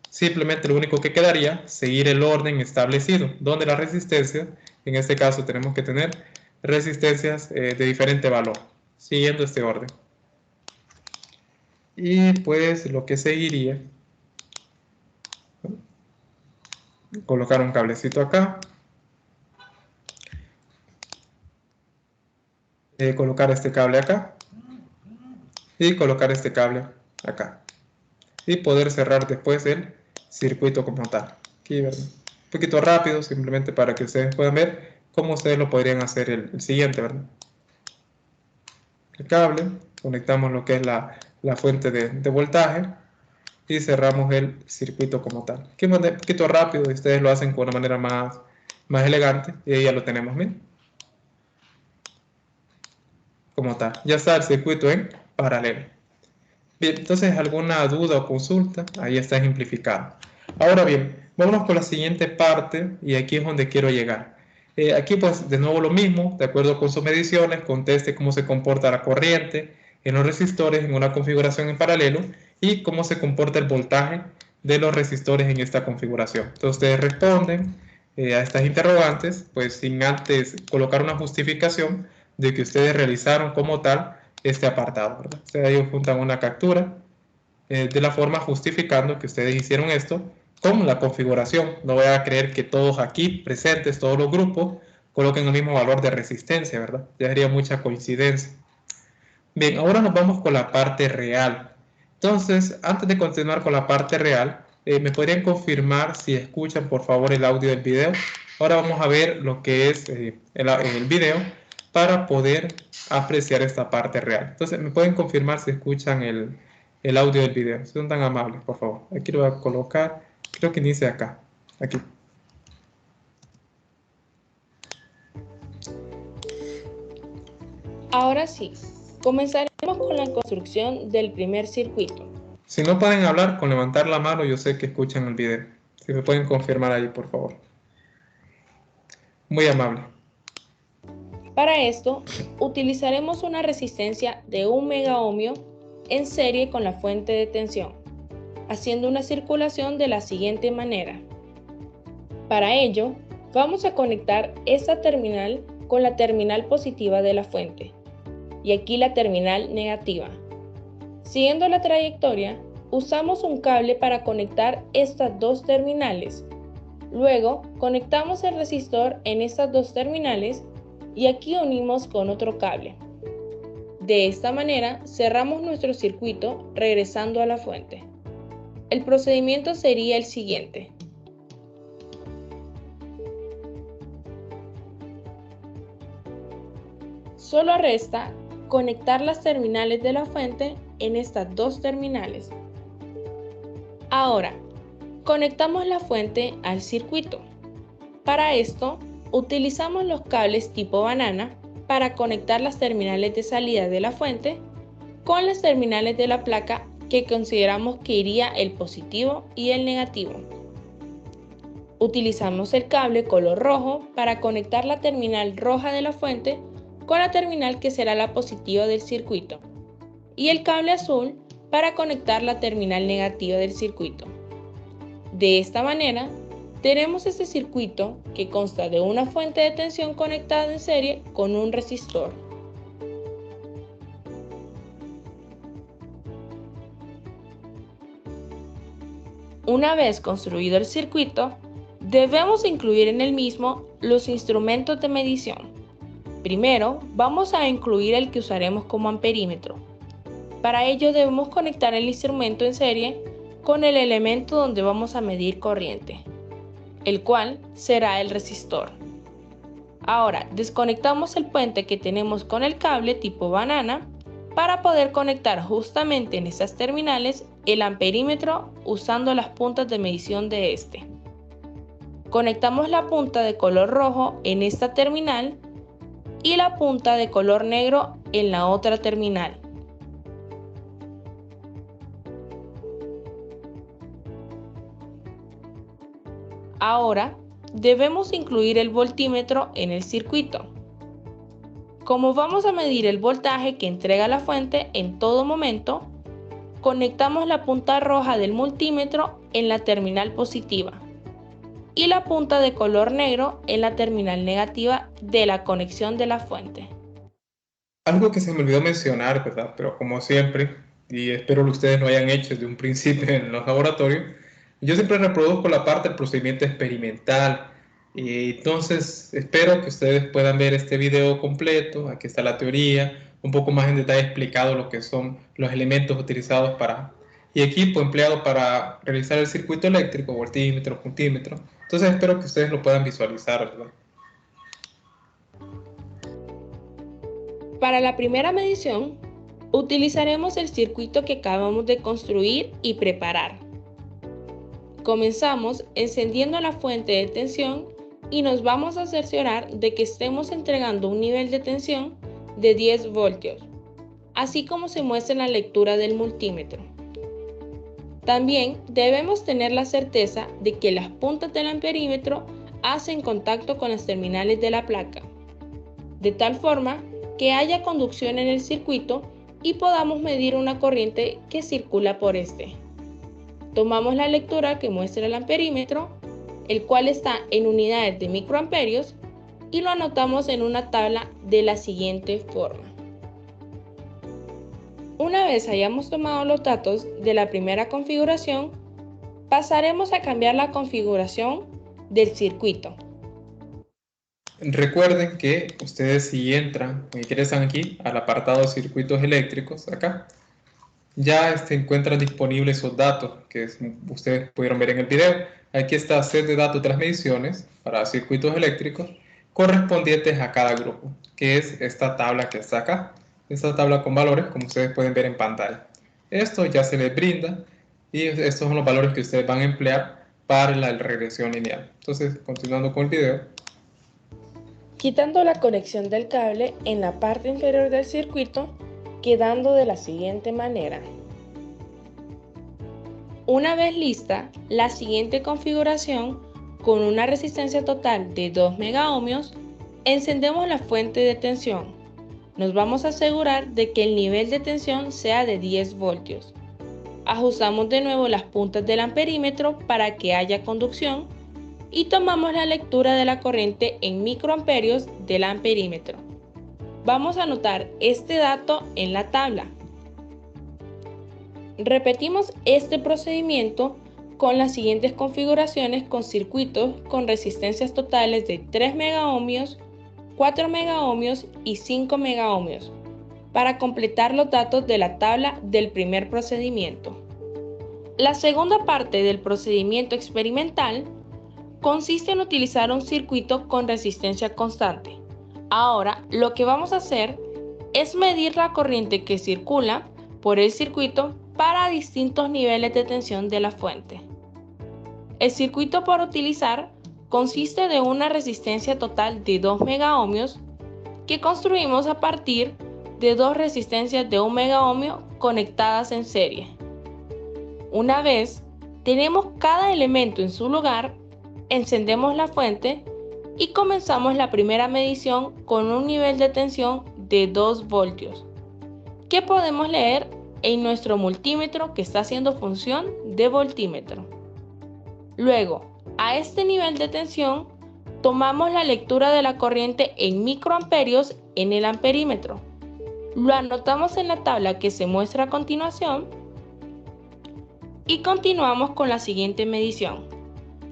simplemente lo único que quedaría, seguir el orden establecido, donde la resistencia, en este caso tenemos que tener resistencias de diferente valor, siguiendo este orden. Y pues lo que seguiría, colocar un cablecito acá, colocar este cable acá, y colocar este cable acá, y poder cerrar después el circuito como tal. Aquí, ¿verdad? Un poquito rápido, simplemente para que ustedes puedan ver cómo ustedes lo podrían hacer el siguiente, ¿verdad? El cable, conectamos lo que es la fuente de voltaje y cerramos el circuito como tal. Aquí un poquito rápido y ustedes lo hacen con una manera más elegante y ahí ya lo tenemos, bien, como tal. Ya está el circuito en paralelo. Bien, entonces, ¿alguna duda o consulta? Ahí está ejemplificado. Ahora bien, vámonos con la siguiente parte y aquí es donde quiero llegar. Aquí pues de nuevo lo mismo, de acuerdo con sus mediciones, conteste cómo se comporta la corriente en los resistores en una configuración en paralelo y cómo se comporta el voltaje de los resistores en esta configuración. Entonces ustedes responden a estas interrogantes, pues sin antes colocar una justificación de que ustedes realizaron como tal este apartado, ¿verdad? Ustedes ahí juntan una captura de la forma justificando que ustedes hicieron esto con la configuración. No voy a creer que todos aquí presentes, todos los grupos, coloquen el mismo valor de resistencia, ¿verdad? Ya sería mucha coincidencia. Bien, ahora nos vamos con la parte real. Entonces, antes de continuar con la parte real, ¿me podrían confirmar si escuchan por favor el audio del video? Ahora vamos a ver lo que es el video para poder apreciar esta parte real. Entonces, ¿me pueden confirmar si escuchan el audio del video? Si son tan amables, por favor. Aquí lo voy a colocar, creo que inicia acá, aquí. Ahora sí, comenzaremos con la construcción del primer circuito. Si no pueden hablar, con levantar la mano yo sé que escuchan el video. Si me pueden confirmar ahí, por favor. Muy amable. Para esto, utilizaremos una resistencia de 1 megaohmio en serie con la fuente de tensión, haciendo una circulación de la siguiente manera. Para ello, vamos a conectar esta terminal con la terminal positiva de la fuente y aquí la terminal negativa. Siguiendo la trayectoria, usamos un cable para conectar estas dos terminales. Luego, conectamos el resistor en estas dos terminales y aquí unimos con otro cable. De esta manera, cerramos nuestro circuito regresando a la fuente. El procedimiento sería el siguiente. Solo resta conectar las terminales de la fuente en estas dos terminales. Ahora, conectamos la fuente al circuito. Para esto, utilizamos los cables tipo banana para conectar las terminales de salida de la fuente con las terminales de la placa que consideramos que iría el positivo y el negativo. Utilizamos el cable color rojo para conectar la terminal roja de la fuente con la terminal que será la positiva del circuito y el cable azul para conectar la terminal negativa del circuito. De esta manera, tenemos este circuito que consta de una fuente de tensión conectada en serie con un resistor. Una vez construido el circuito, debemos incluir en el mismo los instrumentos de medición. Primero, vamos a incluir el que usaremos como amperímetro. Para ello debemos conectar el instrumento en serie con el elemento donde vamos a medir corriente, el cual será el resistor. Ahora, desconectamos el puente que tenemos con el cable tipo banana para poder conectar justamente en estas terminales el amperímetro usando las puntas de medición de este. Conectamos la punta de color rojo en esta terminal y la punta de color negro en la otra terminal. Ahora debemos incluir el voltímetro en el circuito. Como vamos a medir el voltaje que entrega la fuente en todo momento, conectamos la punta roja del multímetro en la terminal positiva y la punta de color negro en la terminal negativa de la conexión de la fuente. Algo que se me olvidó mencionar, ¿verdad? Pero como siempre, y espero que ustedes lo hayan hecho desde un principio en los laboratorios, yo siempre reproduzco la parte del procedimiento experimental. Y entonces espero que ustedes puedan ver este video completo. Aquí está la teoría, un poco más en detalle explicado lo que son los elementos utilizados y equipo empleado para realizar el circuito eléctrico, voltímetro, multímetro. Entonces espero que ustedes lo puedan visualizar, ¿verdad? Para la primera medición, utilizaremos el circuito que acabamos de construir y preparar. Comenzamos encendiendo la fuente de tensión y nos vamos a cerciorar de que estemos entregando un nivel de tensión de 10 voltios, así como se muestra en la lectura del multímetro. También debemos tener la certeza de que las puntas del amperímetro hacen contacto con las terminales de la placa, de tal forma que haya conducción en el circuito y podamos medir una corriente que circula por este. Tomamos la lectura que muestra el amperímetro, el cual está en unidades de microamperios, y lo anotamos en una tabla de la siguiente forma. Una vez hayamos tomado los datos de la primera configuración, pasaremos a cambiar la configuración del circuito. Recuerden que ustedes si entran o ingresan aquí al apartado de circuitos eléctricos, acá, ya encuentran disponibles esos datos que ustedes pudieron ver en el video. Aquí está set de datos de las mediciones para circuitos eléctricos correspondientes a cada grupo, que es esta tabla que está acá. Esta tabla con valores, como ustedes pueden ver en pantalla. Esto ya se les brinda y estos son los valores que ustedes van a emplear para la regresión lineal. Entonces, continuando con el video. Quitando la conexión del cable en la parte inferior del circuito, quedando de la siguiente manera. Una vez lista la siguiente configuración con una resistencia total de 2 megaohmios, encendemos la fuente de tensión. Nos vamos a asegurar de que el nivel de tensión sea de 10 voltios. Ajustamos de nuevo las puntas del amperímetro para que haya conducción y tomamos la lectura de la corriente en microamperios del amperímetro. Vamos a anotar este dato en la tabla. Repetimos este procedimiento con las siguientes configuraciones con circuitos con resistencias totales de 3 megaohmios, 4 megaohmios y 5 megaohmios para completar los datos de la tabla del primer procedimiento. La segunda parte del procedimiento experimental consiste en utilizar un circuito con resistencia constante. Ahora, lo que vamos a hacer es medir la corriente que circula por el circuito para distintos niveles de tensión de la fuente. El circuito por utilizar consiste de una resistencia total de 2 megaohmios que construimos a partir de dos resistencias de 1 megaohmio conectadas en serie. Una vez tenemos cada elemento en su lugar, encendemos la fuente y comenzamos la primera medición con un nivel de tensión de 2 voltios, que podemos leer en nuestro multímetro que está haciendo función de voltímetro. Luego, a este nivel de tensión, tomamos la lectura de la corriente en microamperios en el amperímetro. Lo anotamos en la tabla que se muestra a continuación y continuamos con la siguiente medición,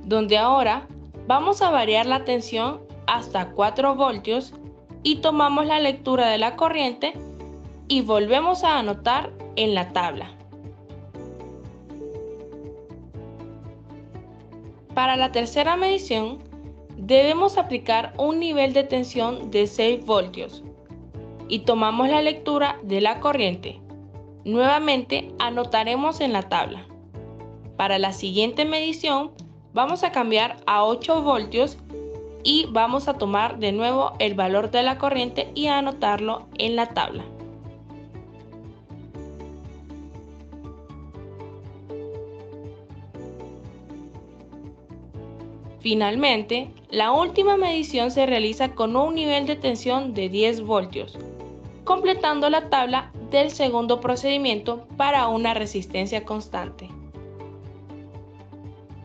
donde ahora vamos a variar la tensión hasta 4 voltios y tomamos la lectura de la corriente y volvemos a anotar en la tabla. Para la tercera medición, debemos aplicar un nivel de tensión de 6 voltios y tomamos la lectura de la corriente. Nuevamente anotaremos en la tabla. Para la siguiente medición, vamos a cambiar a 8 voltios y vamos a tomar de nuevo el valor de la corriente y a anotarlo en la tabla. Finalmente, la última medición se realiza con un nivel de tensión de 10 voltios, completando la tabla del segundo procedimiento para una resistencia constante.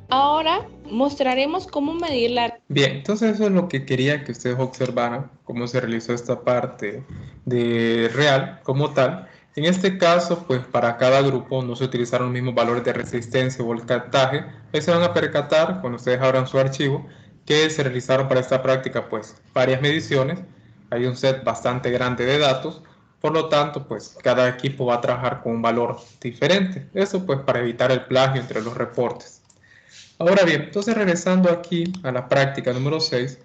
Ahora mostraremos cómo medir la... Bien, entonces eso es lo que quería que ustedes observaran, cómo se realizó esta parte de real como tal. En este caso, pues para cada grupo no se utilizaron los mismos valores de resistencia o voltaje. Ahí se van a percatar, cuando ustedes abran su archivo, que se realizaron para esta práctica pues varias mediciones. Hay un set bastante grande de datos, por lo tanto, pues cada equipo va a trabajar con un valor diferente. Eso pues para evitar el plagio entre los reportes. Ahora bien, entonces regresando aquí a la práctica número 6,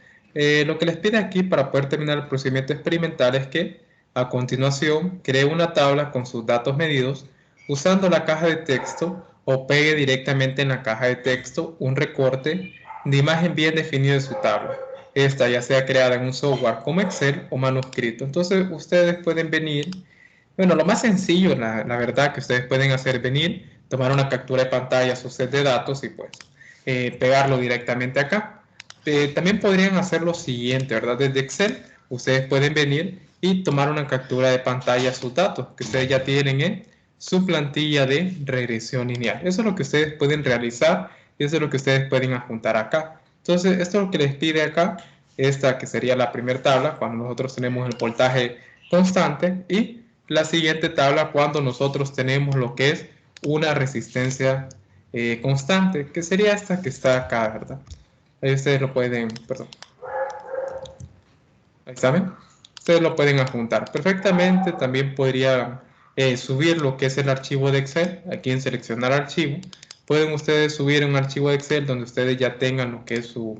lo que les pide aquí para poder terminar el procedimiento experimental es que a continuación cree una tabla con sus datos medidos usando la caja de texto o pegue directamente en la caja de texto un recorte de imagen bien definido de su tabla. Esta ya sea creada en un software como Excel o manuscrito. Entonces ustedes pueden venir, bueno, lo más sencillo, la verdad que ustedes pueden hacer es venir, tomar una captura de pantalla a su set de datos y pues pegarlo directamente acá. También podrían hacer lo siguiente, ¿verdad? Desde Excel, ustedes pueden venir y tomar una captura de pantalla a sus datos que ustedes ya tienen en su plantilla de regresión lineal. Eso es lo que ustedes pueden realizar y eso es lo que ustedes pueden adjuntar acá. Entonces, esto es lo que les pide acá, esta que sería la primera tabla, cuando nosotros tenemos el voltaje constante, y la siguiente tabla cuando nosotros tenemos lo que es una resistencia constante, que sería esta que está acá, ¿verdad? Ahí ustedes lo pueden, perdón. Ahí saben, ustedes lo pueden adjuntar perfectamente. También podría subir lo que es el archivo de Excel. Aquí en seleccionar archivo, pueden ustedes subir un archivo de Excel donde ustedes ya tengan lo que es sus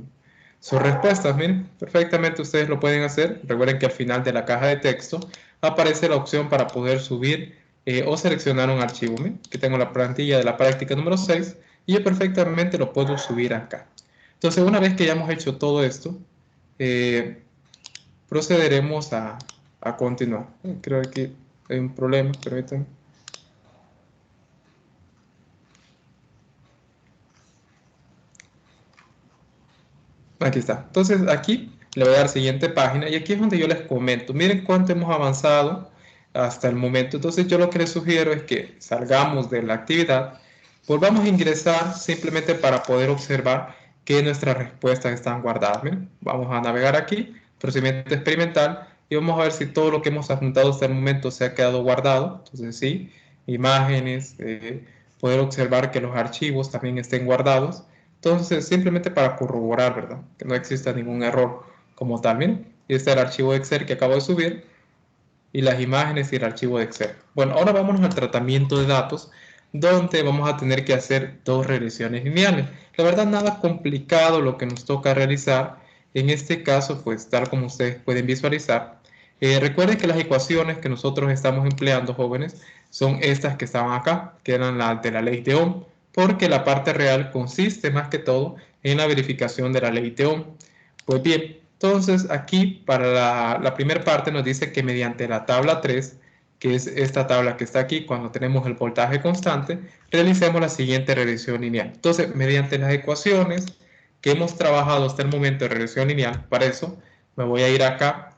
respuestas. Miren, perfectamente ustedes lo pueden hacer. Recuerden que al final de la caja de texto aparece la opción para poder subir o seleccionar un archivo. Miren, aquí tengo la plantilla de la práctica número 6 y yo perfectamente lo puedo subir acá. Entonces, una vez que ya hemos hecho todo esto, procederemos a continuar. Creo que hay un problema, permítanme. Aquí está. Entonces, aquí le voy a dar siguiente página y aquí es donde yo les comento. Miren cuánto hemos avanzado hasta el momento. Entonces, yo lo que les sugiero es que salgamos de la actividad, volvamos a ingresar simplemente para poder observar que nuestras respuestas están guardadas. Miren, vamos a navegar aquí, procedimiento experimental, y vamos a ver si todo lo que hemos apuntado hasta el momento se ha quedado guardado. Entonces, sí, imágenes, poder observar que los archivos también estén guardados. Entonces, simplemente para corroborar, ¿verdad? Que no exista ningún error como tal. Miren, este es el archivo de Excel que acabo de subir y las imágenes y el archivo de Excel. Bueno, ahora vámonos al tratamiento de datos. donde vamos a tener que hacer dos regresiones lineales. La verdad, nada complicado lo que nos toca realizar. En este caso, pues tal como ustedes pueden visualizar, recuerden que las ecuaciones que nosotros estamos empleando, jóvenes, son estas que estaban acá, que eran las de la ley de Ohm, porque la parte real consiste más que todo en la verificación de la ley de Ohm. Pues bien, entonces aquí para la primera parte nos dice que mediante la tabla 3, que es esta tabla que está aquí, cuando tenemos el voltaje constante, realicemos la siguiente regresión lineal. Entonces, mediante las ecuaciones que hemos trabajado hasta el momento de regresión lineal, para eso me voy a ir acá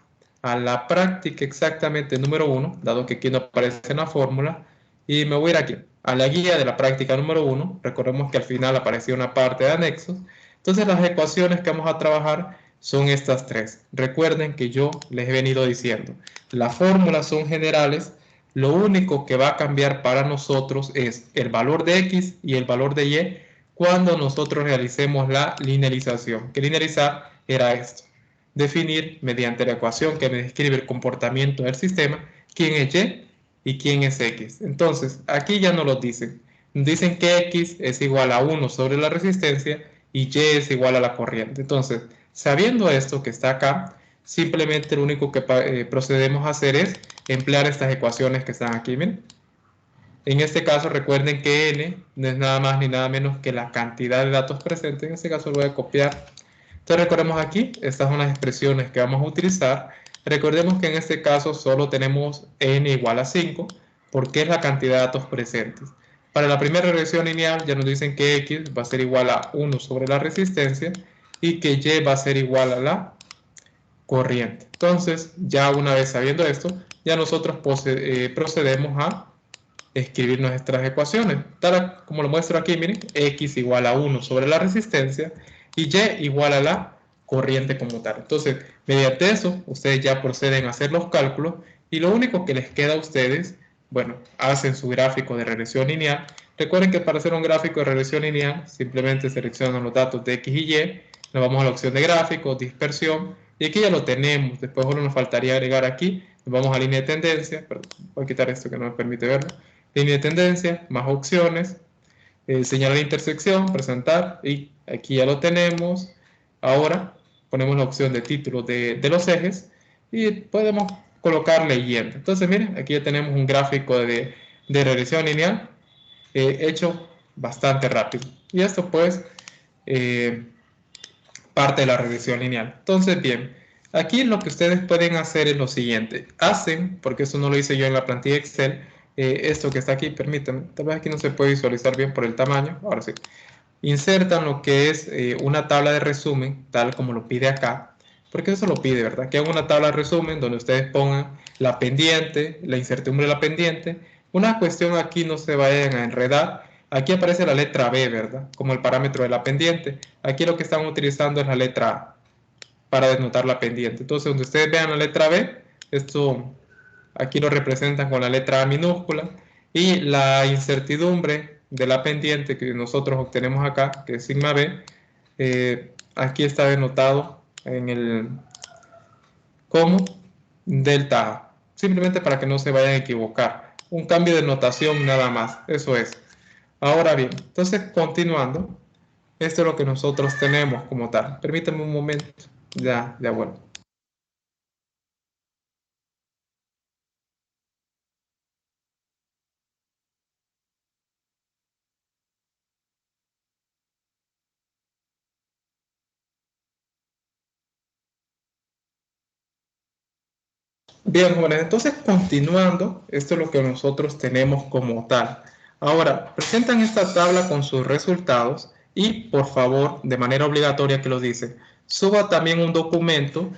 a la práctica exactamente número 1, dado que aquí no aparece en la fórmula, y me voy a ir aquí, a la guía de la práctica número 1. Recordemos que al final aparecía una parte de anexos. Entonces las ecuaciones que vamos a trabajar son estas tres. Recuerden que yo les he venido diciendo, las fórmulas son generales, lo único que va a cambiar para nosotros es el valor de X y el valor de Y cuando nosotros realicemos la linealización. Que linealizar era esto: definir mediante la ecuación que me describe el comportamiento del sistema quién es Y y quién es X. Entonces, aquí ya no lo dicen. Dicen que X es igual a 1 sobre la resistencia y Y es igual a la corriente. Entonces, sabiendo esto que está acá, simplemente lo único que procedemos a hacer es emplear estas ecuaciones que están aquí. ¿Ven? En este caso, recuerden que N no es nada más ni nada menos que la cantidad de datos presentes. En este caso lo voy a copiar. Entonces recordemos aquí, estas son las expresiones que vamos a utilizar. Recordemos que en este caso solo tenemos N igual a 5, porque es la cantidad de datos presentes. Para la primera regresión lineal ya nos dicen que X va a ser igual a 1 sobre la resistencia y que Y va a ser igual a la corriente. Entonces, ya una vez sabiendo esto, ya nosotros procedemos a escribir nuestras ecuaciones, tal como lo muestro aquí. Miren, X igual a 1 sobre la resistencia y Y igual a la corriente como tal. Entonces, mediante eso, ustedes ya proceden a hacer los cálculos y lo único que les queda a ustedes, bueno, hacen su gráfico de regresión lineal. Recuerden que para hacer un gráfico de regresión lineal, simplemente seleccionan los datos de X y Y, nos vamos a la opción de gráfico, dispersión, y aquí ya lo tenemos. Después solo nos faltaría agregar aquí, nos vamos a línea de tendencia, perdón, voy a quitar esto que no me permite verlo, línea de tendencia, más opciones, señalar intersección, presentar, y aquí ya lo tenemos. Ahora ponemos la opción de título de los ejes y podemos colocar leyenda. Entonces miren, aquí ya tenemos un gráfico de regresión lineal hecho bastante rápido. Y esto pues parte de la regresión lineal. Entonces bien, aquí lo que ustedes pueden hacer es lo siguiente. Hacen, porque eso no lo hice yo en la plantilla Excel, esto que está aquí, permítanme, tal vez aquí no se puede visualizar bien por el tamaño, ahora sí. Insertan lo que es una tabla de resumen, tal como lo pide acá, porque eso lo pide, ¿verdad? Que haga una tabla de resumen donde ustedes pongan la pendiente, la incertidumbre de la pendiente. Una cuestión aquí, no se vayan a enredar. Aquí aparece la letra B, ¿verdad? Como el parámetro de la pendiente. Aquí lo que están utilizando es la letra A para denotar la pendiente. Entonces, donde ustedes vean la letra B, esto aquí lo representan con la letra A minúscula, y la incertidumbre de la pendiente que nosotros obtenemos acá, que es sigma B, aquí está denotado en el como delta A, simplemente para que no se vayan a equivocar. Un cambio de notación nada más, eso es. Ahora bien, entonces continuando, esto es lo que nosotros tenemos como tal. Permítanme un momento, ya vuelvo. Bien, jóvenes, entonces continuando, esto es lo que nosotros tenemos como tal. Ahora, presentan esta tabla con sus resultados y, por favor, de manera obligatoria que lo dice, suba también un documento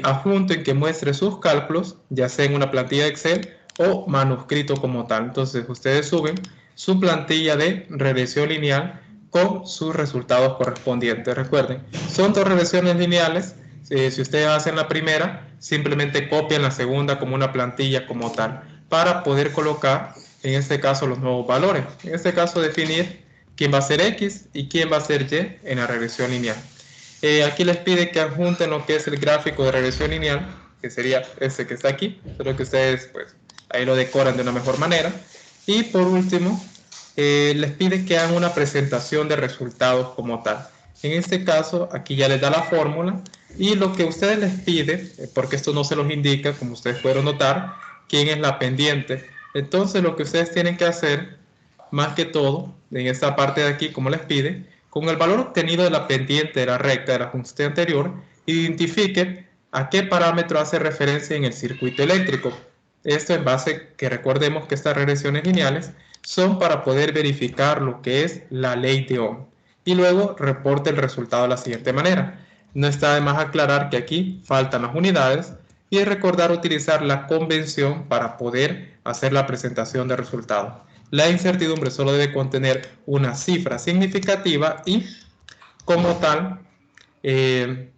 adjunto en que muestre sus cálculos, ya sea en una plantilla de Excel o manuscrito como tal. Entonces, ustedes suben su plantilla de regresión lineal con sus resultados correspondientes. Recuerden, son dos regresiones lineales. Si ustedes hacen la primera, simplemente copian la segunda como una plantilla como tal, para poder colocar, en este caso, los nuevos valores. En este caso, definir quién va a ser X y quién va a ser Y en la regresión lineal. Aquí les pide que adjunten lo que es el gráfico de regresión lineal, que sería este que está aquí, solo que ustedes pues ahí lo decoran de una mejor manera. Y por último, les pide que hagan una presentación de resultados como tal. En este caso, aquí ya les da la fórmula y lo que ustedes les pide, porque esto no se los indica, como ustedes pudieron notar, quién es la pendiente. Entonces, lo que ustedes tienen que hacer, más que todo, en esta parte de aquí, como les pide, con el valor obtenido de la pendiente de la recta de la constante anterior, identifique a qué parámetro hace referencia en el circuito eléctrico. Esto en base que recordemos que estas regresiones lineales son para poder verificar lo que es la ley de Ohm. Y luego reporte el resultado de la siguiente manera. No está de más aclarar que aquí faltan las unidades y recordar utilizar la convención para poder hacer la presentación de resultados. La incertidumbre solo debe contener una cifra significativa y, como tal, en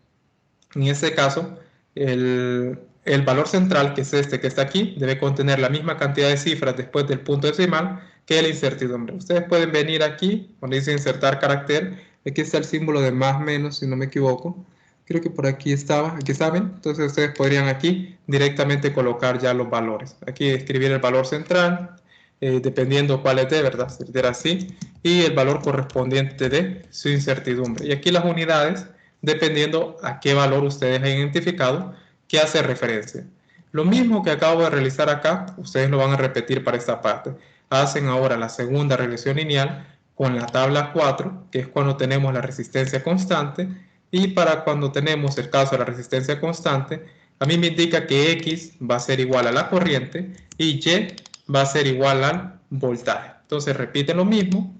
este caso, el valor central, que es este que está aquí, debe contener la misma cantidad de cifras después del punto decimal que la incertidumbre. Ustedes pueden venir aquí, donde dice insertar carácter, aquí está el símbolo de más menos, si no me equivoco. Creo que por aquí estaba, aquí saben. Entonces ustedes podrían aquí directamente colocar ya los valores. Aquí escribir el valor central, dependiendo cuál es de, ¿verdad? Sería así. Y el valor correspondiente de su incertidumbre. Y aquí las unidades, dependiendo a qué valor ustedes han identificado, que hace referencia. Lo mismo que acabo de realizar acá, ustedes lo van a repetir para esta parte. Hacen ahora la segunda regresión lineal con la tabla 4, que es cuando tenemos la resistencia constante, y para cuando tenemos el caso de la resistencia constante, a mí me indica que X va a ser igual a la corriente y Y va a ser igual al voltaje. Entonces repiten lo mismo,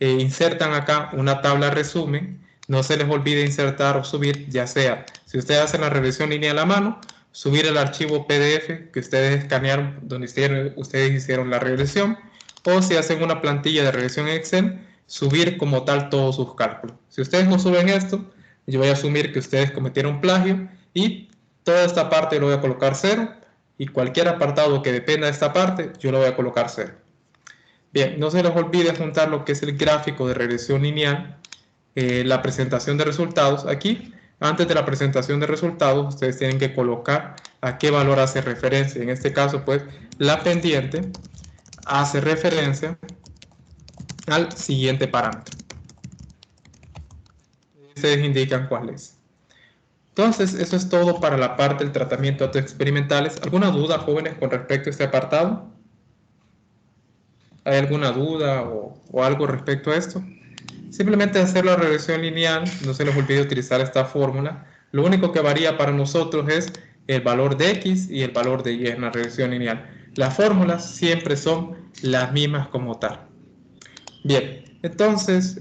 insertan acá una tabla resumen, no se les olvide insertar o subir, ya sea, si ustedes hacen la regresión lineal a mano, subir el archivo PDF que ustedes escanearon donde ustedes hicieron la regresión, o si hacen una plantilla de regresión en Excel, subir como tal todos sus cálculos. Si ustedes no suben esto, yo voy a asumir que ustedes cometieron plagio y toda esta parte lo voy a colocar 0 y cualquier apartado que dependa de esta parte, yo lo voy a colocar 0. Bien, no se les olvide juntar lo que es el gráfico de regresión lineal, la presentación de resultados. Aquí, antes de la presentación de resultados, ustedes tienen que colocar a qué valor hace referencia. En este caso, pues, la pendiente hace referencia al siguiente parámetro. Ustedes indican cuál es. Entonces, eso es todo para la parte del tratamiento de autoexperimentales. ¿Alguna duda, jóvenes, con respecto a este apartado? ¿Hay alguna duda o algo respecto a esto? Simplemente hacer la regresión lineal, no se les olvide utilizar esta fórmula. Lo único que varía para nosotros es el valor de X y el valor de Y en la regresión lineal. Las fórmulas siempre son las mismas como tal. Bien, entonces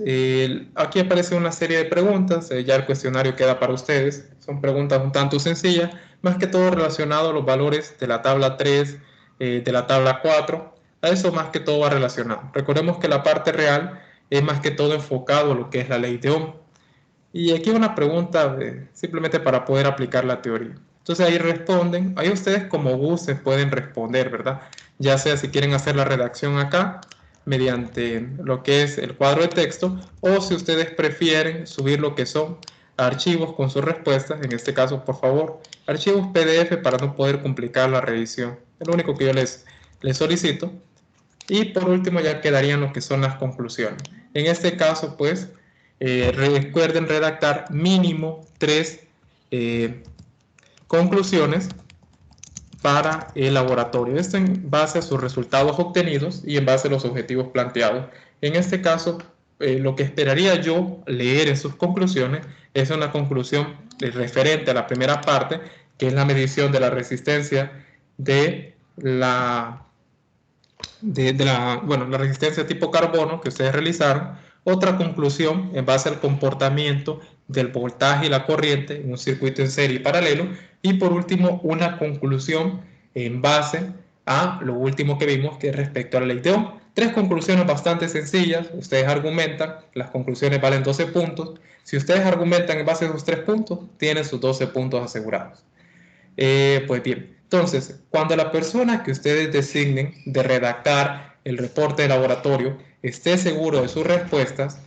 aquí aparece una serie de preguntas, ya el cuestionario queda para ustedes. Son preguntas un tanto sencillas, más que todo relacionado a los valores de la tabla 3, de la tabla 4. A eso más que todo va relacionado. Recordemos que la parte real es más que todo enfocado a lo que es la ley de Ohm. Y aquí una pregunta simplemente para poder aplicar la teoría. Entonces ahí responden, ahí ustedes como gusten pueden responder, ¿verdad? Ya sea si quieren hacer la redacción acá, mediante lo que es el cuadro de texto, o si ustedes prefieren subir lo que son archivos con sus respuestas, en este caso, por favor, archivos PDF para no poder complicar la revisión. Es lo único que yo les solicito. Y por último ya quedarían lo que son las conclusiones. En este caso, pues, recuerden redactar mínimo 3 conclusiones para el laboratorio. Esto en base a sus resultados obtenidos y en base a los objetivos planteados. En este caso, lo que esperaría yo leer en sus conclusiones es una conclusión referente a la primera parte, que es la medición de la resistencia de la resistencia tipo carbono que ustedes realizaron. Otra conclusión en base al comportamiento del voltaje y la corriente en un circuito en serie y paralelo. Y por último, una conclusión en base a lo último que vimos, que es respecto a la ley de Ohm. 3 conclusiones bastante sencillas. Ustedes argumentan, las conclusiones valen 12 puntos. Si ustedes argumentan en base a esos 3 puntos, tienen sus 12 puntos asegurados. Pues bien, entonces, cuando la persona que ustedes designen de redactar el reporte de laboratorio esté seguro de sus respuestas,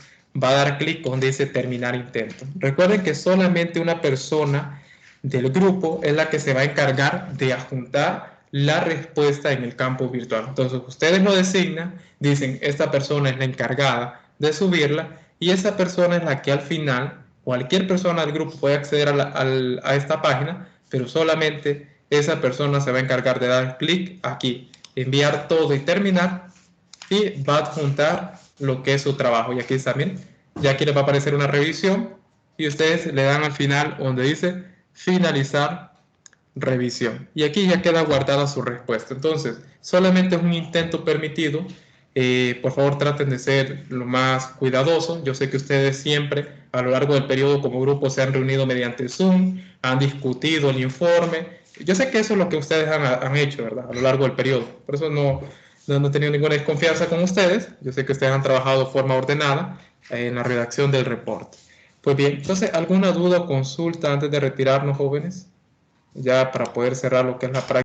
va a dar clic donde dice terminar intento. Recuerden que solamente una persona del grupo es la que se va a encargar de adjuntar la respuesta en el campo virtual. Entonces ustedes lo designan, dicen esta persona es la encargada de subirla y esa persona es la que al final cualquier persona del grupo puede acceder a esta página, pero solamente esa persona se va a encargar de dar clic aquí, enviar todo y terminar, y va a adjuntar lo que es su trabajo. Y aquí también, ya aquí les va a aparecer una revisión y ustedes le dan al final donde dice finalizar revisión. Y aquí ya queda guardada su respuesta. Entonces, solamente es un intento permitido. Por favor, traten de ser lo más cuidadosos. Yo sé que ustedes siempre, a lo largo del periodo como grupo, se han reunido mediante Zoom, han discutido el informe. Yo sé que eso es lo que ustedes han hecho, ¿verdad? A lo largo del periodo. Por eso no he tenido ninguna desconfianza con ustedes. Yo sé que ustedes han trabajado de forma ordenada en la redacción del reporte. Pues bien, entonces, ¿alguna duda o consulta antes de retirarnos, jóvenes? Ya para poder cerrar lo que es la práctica.